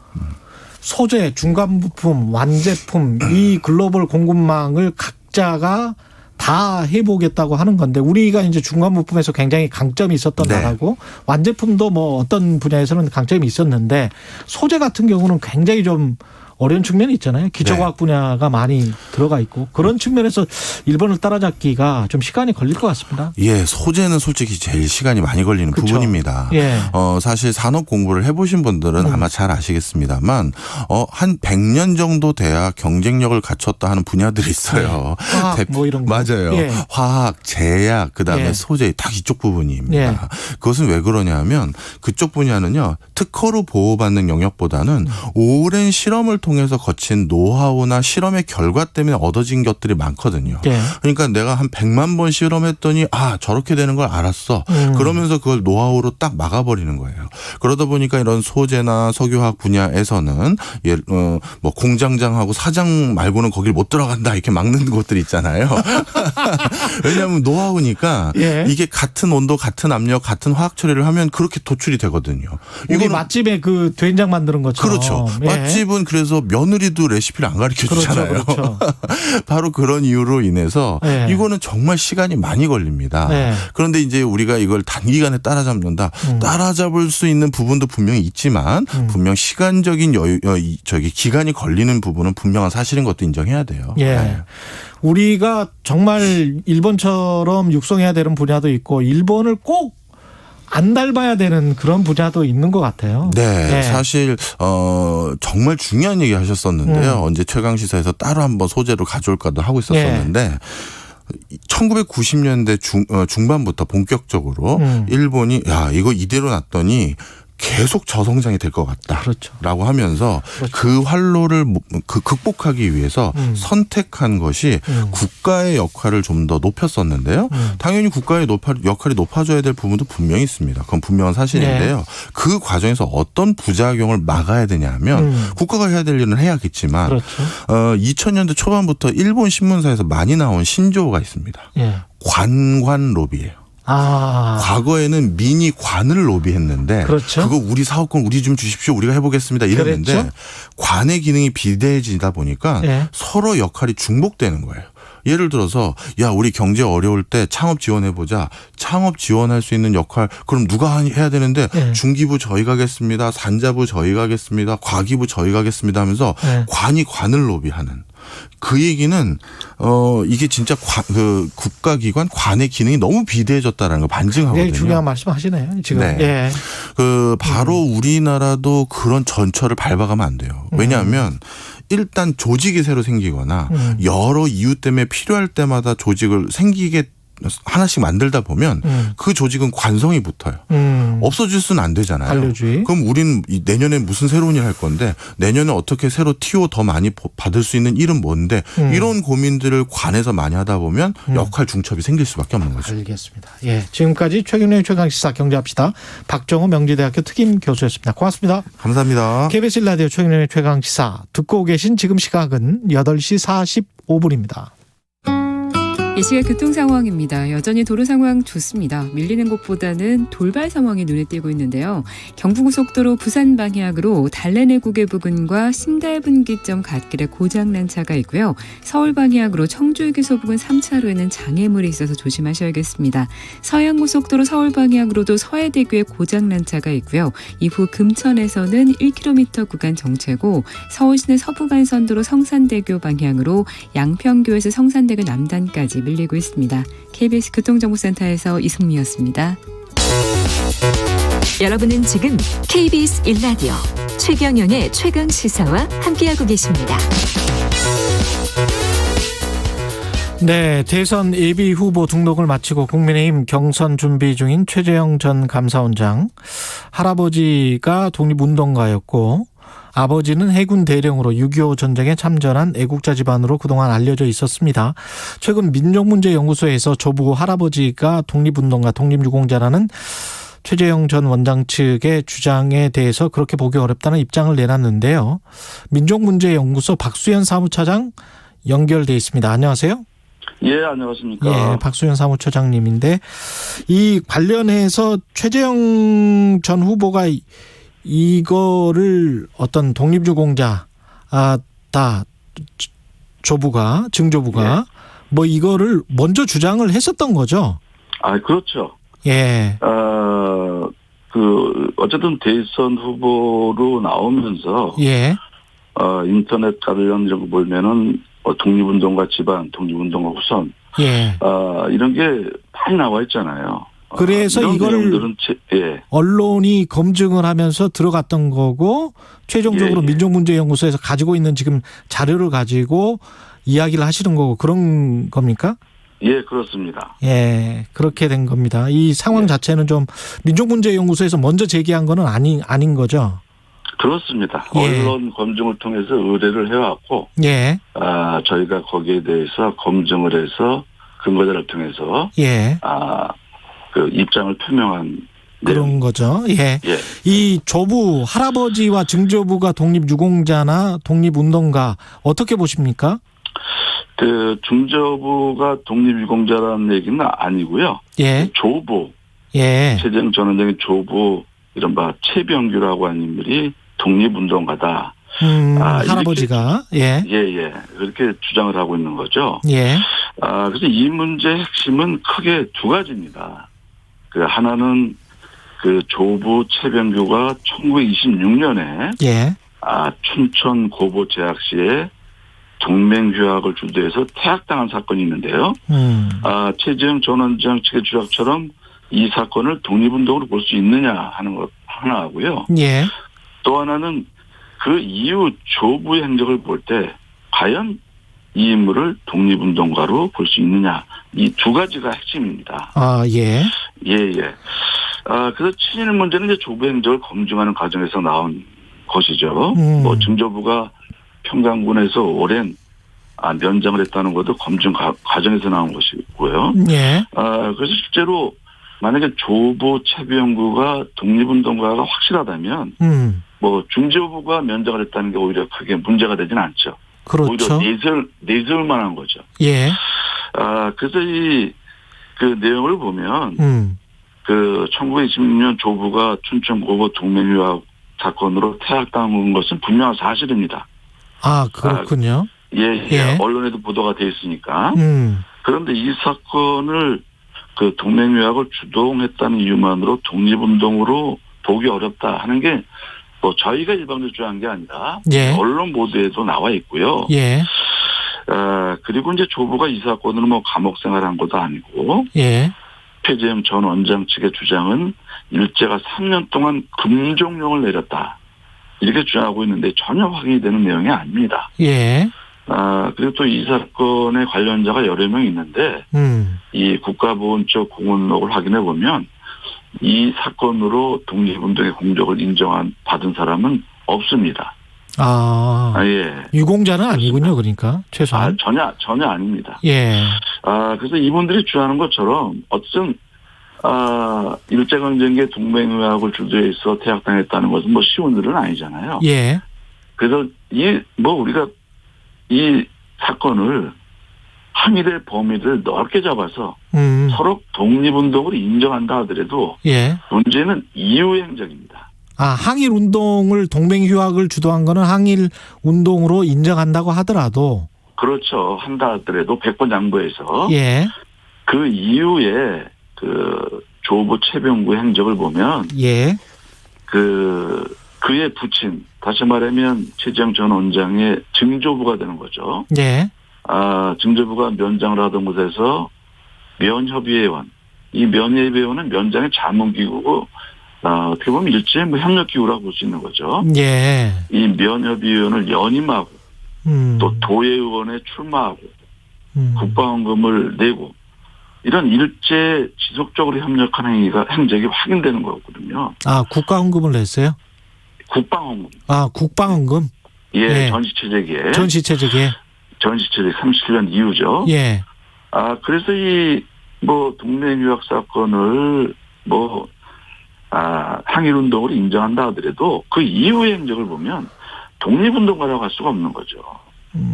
소재, 중간 부품, 완제품 이 글로벌 공급망을 각자가 다 해보겠다고 하는 건데 우리가 이제 중간 부품에서 굉장히 강점이 있었던 나라고 완제품도 뭐 어떤 분야에서는 강점이 있었는데 소재 같은 경우는 굉장히 좀 어려운 측면이 있잖아요. 기초과학 분야가 많이 들어가 있고 그런 측면에서 일본을 따라잡기가 좀 시간이 걸릴 것 같습니다. 소재는 솔직히 제일 시간이 많이 걸리는 부분입니다. 사실 산업 공부를 해보신 분들은 아마 잘 아시겠습니다만 한 100년 정도 돼야 경쟁력을 갖췄다 하는 분야들이 있어요. 화학 뭐 이런 거. 맞아요. 화학, 제약, 그다음에 소재 딱 이쪽 부분입니다. 그것은 왜 그러냐면 그쪽 분야는요. 특허로 보호받는 영역보다는 오랜 실험을 통해서 거친 노하우나 실험의 결과 때문에 얻어진 것들이 많거든요. 예. 그러니까 내가 한 100만 번 실험했더니 저렇게 되는 걸 알았어. 그러면서 그걸 노하우로 딱 막아버리는 거예요. 그러다 보니까 이런 소재나 석유화학 분야에서는 뭐 공장장하고 사장 말고는 거길 못 들어간다 이렇게 막는 곳들이 있잖아요. 왜냐하면 노하우니까 예. 이게 같은 온도, 같은 압력, 같은 화학 처리를 하면 그렇게 도출이 되거든요. 이게 맛집에 그 된장 만드는 것처럼. 그렇죠. 예. 맛집은 그래서 며느리도 레시피를 안 가르쳐 주잖아요. 그렇죠. 바로 그런 이유로 인해서 예. 이거는 정말 시간이 많이 걸립니다. 예. 그런데 이제 우리가 이걸 단기간에 따라잡는다. 따라잡을 수 있는 부분도 분명히 있지만 분명 시간적인 기간이 걸리는 부분은 분명한 사실인 것도 인정해야 돼요. 예. 네. 우리가 정말 일본처럼 육성해야 되는 분야도 있고 일본을 꼭 안 닮아야 되는 그런 분야도 있는 것 같아요. 네, 예. 사실 정말 중요한 얘기 하셨었는데요. 언제 최강시사에서 따로 한번 소재로 가져올까도 하고 있었었는데 1990년대 중반부터 본격적으로 일본이 이거 이대로 놨더니 계속 저성장이 될 것 같다라고 그렇죠. 하면서 그 활로를 극복하기 위해서 선택한 것이 국가의 역할을 좀 더 높였었는데요. 당연히 국가의 역할이 높아져야 될 부분도 분명히 있습니다. 그건 분명한 사실인데요. 네. 그 과정에서 어떤 부작용을 막아야 되냐 하면 국가가 해야 될 일은 해야겠지만 그렇죠. 2000년대 초반부터 일본 신문사에서 많이 나온 신조어가 있습니다. 예. 관관 로비예요. 과거에는 민이 관을 로비했는데 그렇죠. 그거 우리 사업권 우리 좀 주십시오. 우리가 해보겠습니다. 이랬는데 그랬죠? 관의 기능이 비대해지다 보니까 서로 역할이 중복되는 거예요. 예를 들어서 우리 경제 어려울 때 창업 지원해보자. 창업 지원할 수 있는 역할 그럼 누가 해야 되는데 중기부 저희 가겠습니다. 산자부 저희 가겠습니다. 과기부 저희 가겠습니다 하면서 관이 관을 로비하는. 그 얘기는 이게 진짜 그 국가기관 관의 기능이 너무 비대해졌다라는 걸 반증하거든요. 네, 중요한 말씀 하시네요. 지금. 네. 예. 바로 우리나라도 그런 전철을 밟아가면 안 돼요. 왜냐하면 일단 조직이 새로 생기거나 여러 이유 때문에 필요할 때마다 조직을 생기게 하나씩 만들다 보면 그 조직은 관성이 붙어요. 없어질 수는 안 되잖아요. 관료주의. 그럼 우리는 내년에 무슨 새로운 일 할 건데 내년에 어떻게 새로 TO 더 많이 받을 수 있는 일은 뭔데 이런 고민들을 관에서 많이 하다 보면 역할 중첩이 생길 수밖에 없는 거죠. 알겠습니다. 예, 지금까지 최경련의 최강시사 경제합시다. 박정호 명지대학교 특임 교수였습니다. 고맙습니다. 감사합니다. KBS 라디오 최경련의 최강시사 듣고 계신 지금 시각은 8시 45분입니다. 이 시각 교통 상황입니다. 여전히 도로 상황 좋습니다. 밀리는 곳보다는 돌발 상황이 눈에 띄고 있는데요. 경부고속도로 부산 방향으로 달래내구개 부근과 신달분기점 갓길에 고장난 차가 있고요. 서울 방향으로 청주휴게소 부근 3차로에는 장애물이 있어서 조심하셔야겠습니다. 서해안고속도로 서울 방향으로도 서해대교에 고장난 차가 있고요. 이후 금천에서는 1km 구간 정체고 서울시내 서부간선도로 성산대교 방향으로 양평교에서 성산대교 남단까지 밀리고 있습니다. KBS 교통정보센터에서 이승미였습니다. 여러분은 지금 KBS 1라디오 최경영의 최강시사와 함께하고 계십니다. 네, 대선 예비 후보 등록을 마치고 국민의힘 경선 준비 중인 최재형 전 감사원장. 할아버지가 독립운동가였고 아버지는 해군 대령으로 6.25 전쟁에 참전한 애국자 집안으로 그동안 알려져 있었습니다. 최근 민족문제연구소에서 조부 할아버지가 독립운동가, 독립유공자라는 최재형 전 원장 측의 주장에 대해서 그렇게 보기 어렵다는 입장을 내놨는데요. 민족문제연구소 박수현 사무처장 연결돼 있습니다. 안녕하세요. 예, 안녕하십니까. 예, 박수현 사무처장님인데 이 관련해서 최재형 전 후보가 이거를 어떤 독립유공자 조부가 증조부가 뭐 이거를 먼저 주장을 했었던 거죠. 그렇죠. 예. 어쨌든 대선 후보로 나오면서 인터넷 관련 이런 거 보면은 독립운동가 집안, 독립운동가 후손, 이런 게 많이 나와 있잖아요. 그래서 이걸 언론이 검증을 하면서 들어갔던 거고 최종적으로 민족문제연구소에서 가지고 있는 지금 자료를 가지고 이야기를 하시는 거고 그런 겁니까? 예, 그렇습니다. 예, 그렇게 된 겁니다. 이 상황 자체는 좀 민족문제연구소에서 먼저 제기한 거는 아닌 거죠? 그렇습니다. 예. 언론 검증을 통해서 의뢰를 해왔고, 예. 저희가 거기에 대해서 검증을 해서 근거자를 통해서, 예. 그 입장을 표명한 그런 거죠. 예. 예. 이 조부, 할아버지와 증조부가 독립유공자나 독립운동가 어떻게 보십니까? 그 중저부가 독립유공자라는 얘기는 아니고요. 예. 조부, 최재형 전 원장의 조부, 이른바 최병규라고 하는 인물이 독립운동가다. 할아버지가 예, 그렇게 주장을 하고 있는 거죠. 예. 그래서 이 문제의 핵심은 크게 두 가지입니다. 그 하나는 그 조부 최병규가 1926년에 춘천 고보 재학시에 동맹휴학을 주도해서 퇴학당한 사건이 있는데요. 최재형 전 원장 측의 주장처럼 이 사건을 독립운동으로 볼 수 있느냐 하는 것 하나하고요. 예. 또 하나는 그 이후 조부의 행적을 볼 때 과연 이 인물을 독립운동가로 볼 수 있느냐, 이 두 가지가 핵심입니다. 예. 그래서 친일 문제는 이제 조부 행적을 검증하는 과정에서 나온 것이죠. 뭐 증조부가 평강군에서 오랜 면장을 했다는 것도 검증 과정에서 나온 것이고요. 예. 그래서 실제로 만약에 조부 최병규가 독립운동가가 확실하다면 뭐 중조부가 면장을 했다는 게 오히려 크게 문제가 되지는 않죠. 그렇죠. 오히려 내세울 만한 거죠. 예. 그래서 그 내용을 보면 그 1926년 조부가 춘천 고보 동맹휴학 사건으로 퇴학당한 것은 분명한 사실입니다. 그렇군요. 언론에도 보도가 돼 있으니까. 그런데 이 사건을 그 동맹휴학을 주동했다는 이유만으로 독립운동으로 보기 어렵다 하는 게 뭐 저희가 일방적으로 주장한 게 아니라 언론 보도에도 나와 있고요. 그리고 이제 조부가 이 사건으로 뭐 감옥 생활한 것도 아니고 최재형 전 원장 측의 주장은 일제가 3년 동안 금종령을 내렸다 이렇게 주장하고 있는데 전혀 확인이 되는 내용이 아닙니다. 그리고 또 이 사건의 관련자가 여러 명 있는데 이 국가보훈처 공언록을 확인해 보면 이 사건으로 독립운동의 공적을 받은 사람은 없습니다. 유공자는 아니군요, 그러니까 최소한. 전혀 아닙니다. 그래서 이분들이 주장하는 것처럼 어쨌든 일제강점기에 동맹휴학을 주도해서 퇴학당했다는 것은 뭐 쉬운 일은 아니잖아요. 그래서 우리가 이 사건을 항일의 범위를 넓게 잡아서 서로 독립운동으로 인정한다 하더라도 문제는 이후의 행적입니다. 항일운동을 동맹휴학을 주도한 거는 항일운동으로 인정한다고 하더라도 그렇죠. 한다 하더라도 100번 양보해서 그 이후에 그 조부 최병규 행적을 보면 그의 부친 다시 말하면 최재형 전 원장의 증조부가 되는 거죠. 증조부가 면장을 하던 곳에서 면협의회원, 이 면협의회원은 면장의 자문기구고 어떻게 보면 일제의 뭐 협력기구라고 볼 수 있는 거죠. 이 면협의회원을 연임하고 또 도의원에 출마하고 국방원금을 내고 이런 일제 지속적으로 협력하는 행적이 확인되는 거거든요. 국가헌금을 냈어요? 국방헌금. 국방헌금? 전시체제기에. 전시체제기에 37년 이후죠. 그래서 동맹휴학 사건을 항일운동으로 인정한다 하더라도 그 이후의 행적을 보면 독립운동가라고 할 수가 없는 거죠.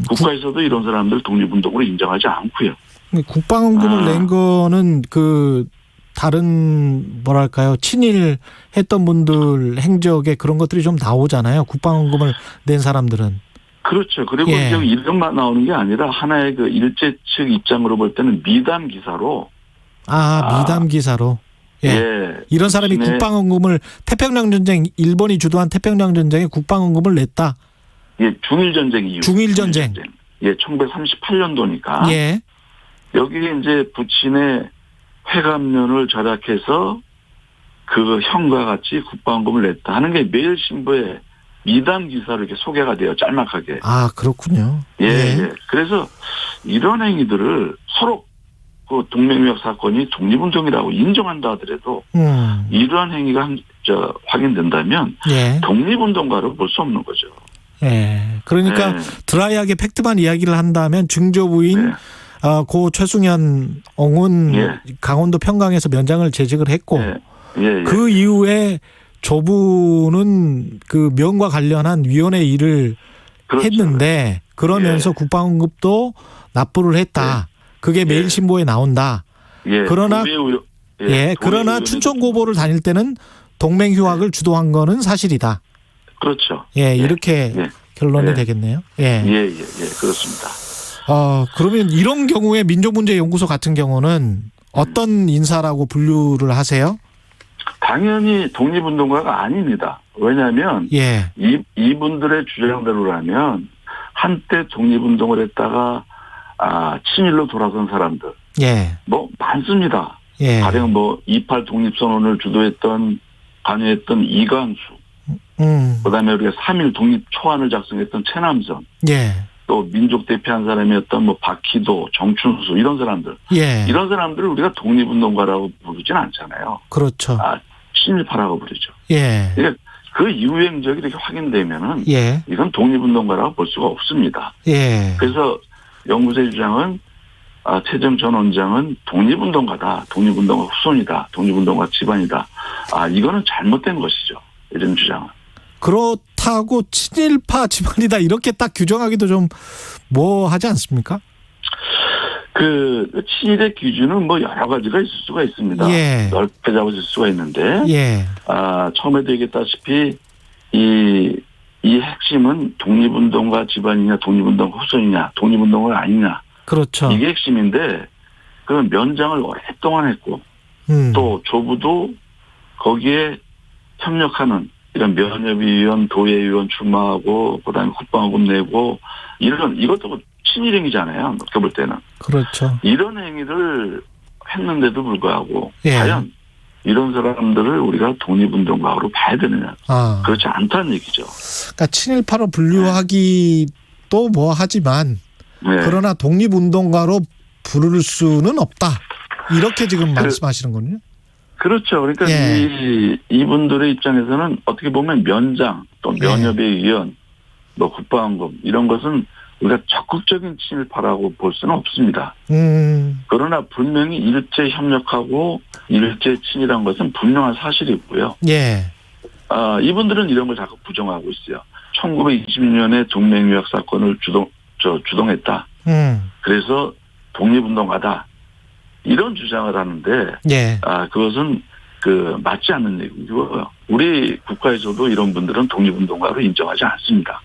국가에서도 이런 사람들 독립운동으로 인정하지 않고요. 국방헌금을 낸 거는 다른 친일했던 분들 행적에 그런 것들이 좀 나오잖아요. 국방헌금을 낸 사람들은. 그렇죠. 그리고 이름만 나오는 게 아니라 하나의 그 일제 측 입장으로 볼 때는 미담 기사로. 미담 기사로. 이런 사람이 국방헌금을 태평양전쟁, 일본이 주도한 태평양전쟁에 국방헌금을 냈다. 중일전쟁 이후. 중일전쟁. 1938년도니까. 여기에 이제 부친의 회감년을 절약해서 그 형과 같이 국방헌금을 냈다 하는 게 매일 신부에 미담 기사로 이렇게 소개가 돼요. 짤막하게. 그렇군요. 그래서 이런 행위들을 서로 그 동맹휴학 사건이 독립운동이라고 인정한다 하더라도 이러한 행위가 확인된다면 예. 독립운동가로 볼 수 없는 거죠. 예. 그러니까 드라이하게 팩트만 이야기를 한다면 증조부인 고 최승현 옹은 강원도 평강에서 면장을 재직을 했고 그 이후에 조부는 그 면과 관련한 위원회 일을 했는데 그러면서 국방급도 납부를 했다. 그게 매일신보에 나온다. 그러나 그러나 춘천고보를 다닐 때는 동맹휴학을 주도한 거는 사실이다. 그렇죠. 이렇게 결론이 되겠네요. 그렇습니다. 그러면 이런 경우에 민족문제연구소 같은 경우는 어떤 인사라고 분류를 하세요? 당연히 독립운동가가 아닙니다. 왜냐하면 이분들의 주장대로라면 한때 독립운동을 했다가 친일로 돌아선 사람들 뭐 많습니다. 가령 뭐 28 독립선언을 주도했던 관여했던 이광수, 그다음에 우리가 3.1 독립 초안을 작성했던 최남선, 또 민족 대표한 사람이었던 뭐 박희도, 정춘수 이런 사람들, 이런 사람들을 우리가 독립운동가라고 부르진 않잖아요. 그렇죠. 친일파라고 부르죠. 그러니까 그 이후 행적이 이렇게 확인되면은 이건 독립운동가라고 볼 수가 없습니다. 그래서 연구소의 주장은 최정 전 원장은 독립운동가다, 독립운동가 후손이다, 독립운동가 집안이다. 이거는 잘못된 것이죠. 이런 주장은. 그렇다고 친일파 집안이다 이렇게 딱 규정하기도 좀 뭐 하지 않습니까? 그 친일의 기준은 뭐 여러 가지가 있을 수가 있습니다. 넓게 잡아질 수가 있는데 처음에도 얘기했다시피 이 핵심은 독립운동가 집안이냐, 독립운동가 후손이냐, 독립운동가 아니냐. 그렇죠. 이게 핵심인데 그 면장을 오랫동안 했고 또 조부도 거기에 협력하는 이런 면협위원, 도예위원 출마하고 그다음에 국방급 내고 이것도 친일행위잖아요. 어떻게 볼 때는. 그렇죠. 이런 행위를 했는데도 불구하고 과연 이런 사람들을 우리가 독립운동가로 봐야 되느냐. 그렇지 않다는 얘기죠. 그러니까 친일파로 분류하기도 뭐 하지만 그러나 독립운동가로 부를 수는 없다. 이렇게 지금 말씀하시는 거군요. 그렇죠. 그러니까 이분들의 입장에서는 어떻게 보면 면장 또 면협의 위원, 뭐 국방급 이런 것은 우리가 적극적인 친일파라고 볼 수는 없습니다. 그러나 분명히 일제 협력하고 일제 친일한 것은 분명한 사실이고요. 이분들은 이런 걸 자꾸 부정하고 있어요. 1920년에 동맹유학 사건을 주동했다. 그래서 독립운동가다. 이런 주장을 하는데, 그것은 맞지 않는 얘기고요. 우리 국가에서도 이런 분들은 독립운동가로 인정하지 않습니다.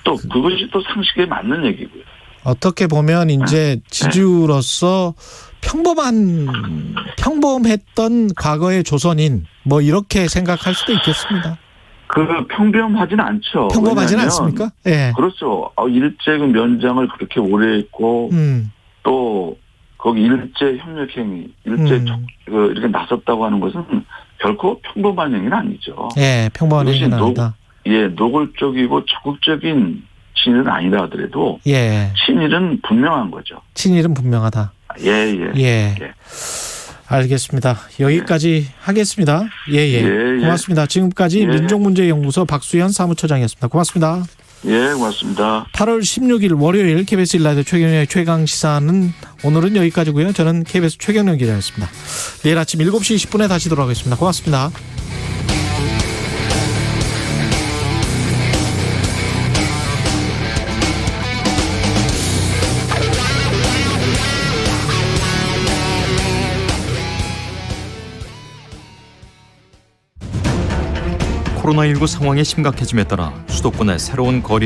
또 그것이 또 상식에 맞는 얘기고요. 어떻게 보면 이제 지주로서 평범했던 과거의 조선인 뭐 이렇게 생각할 수도 있겠습니다. 평범하진 않죠. 평범하진 않습니까? 그렇죠. 일제 그 면장을 그렇게 오래 했고 또 거기 일제 협력행위, 이렇게 나섰다고 하는 것은 결코 평범한 행위는 아니죠. 평범한 행위는 아니다. 노골적이고 적극적인 친일은 아니라 하더라도 친일은 분명한 거죠. 친일은 분명하다. 알겠습니다. 여기까지 하겠습니다. 고맙습니다. 지금까지 민족문제연구소 박수현 사무처장이었습니다. 고맙습니다. 고맙습니다. 8월 16일 월요일 KBS 1라디오 최경영의 최강시사는 오늘은 여기까지고요. 저는 KBS 최경영 기자였습니다. 내일 아침 7시 20분에 다시 돌아오겠습니다. 고맙습니다. 코로나19 상황의 심각해짐에 따라 수도권의 새로운 거리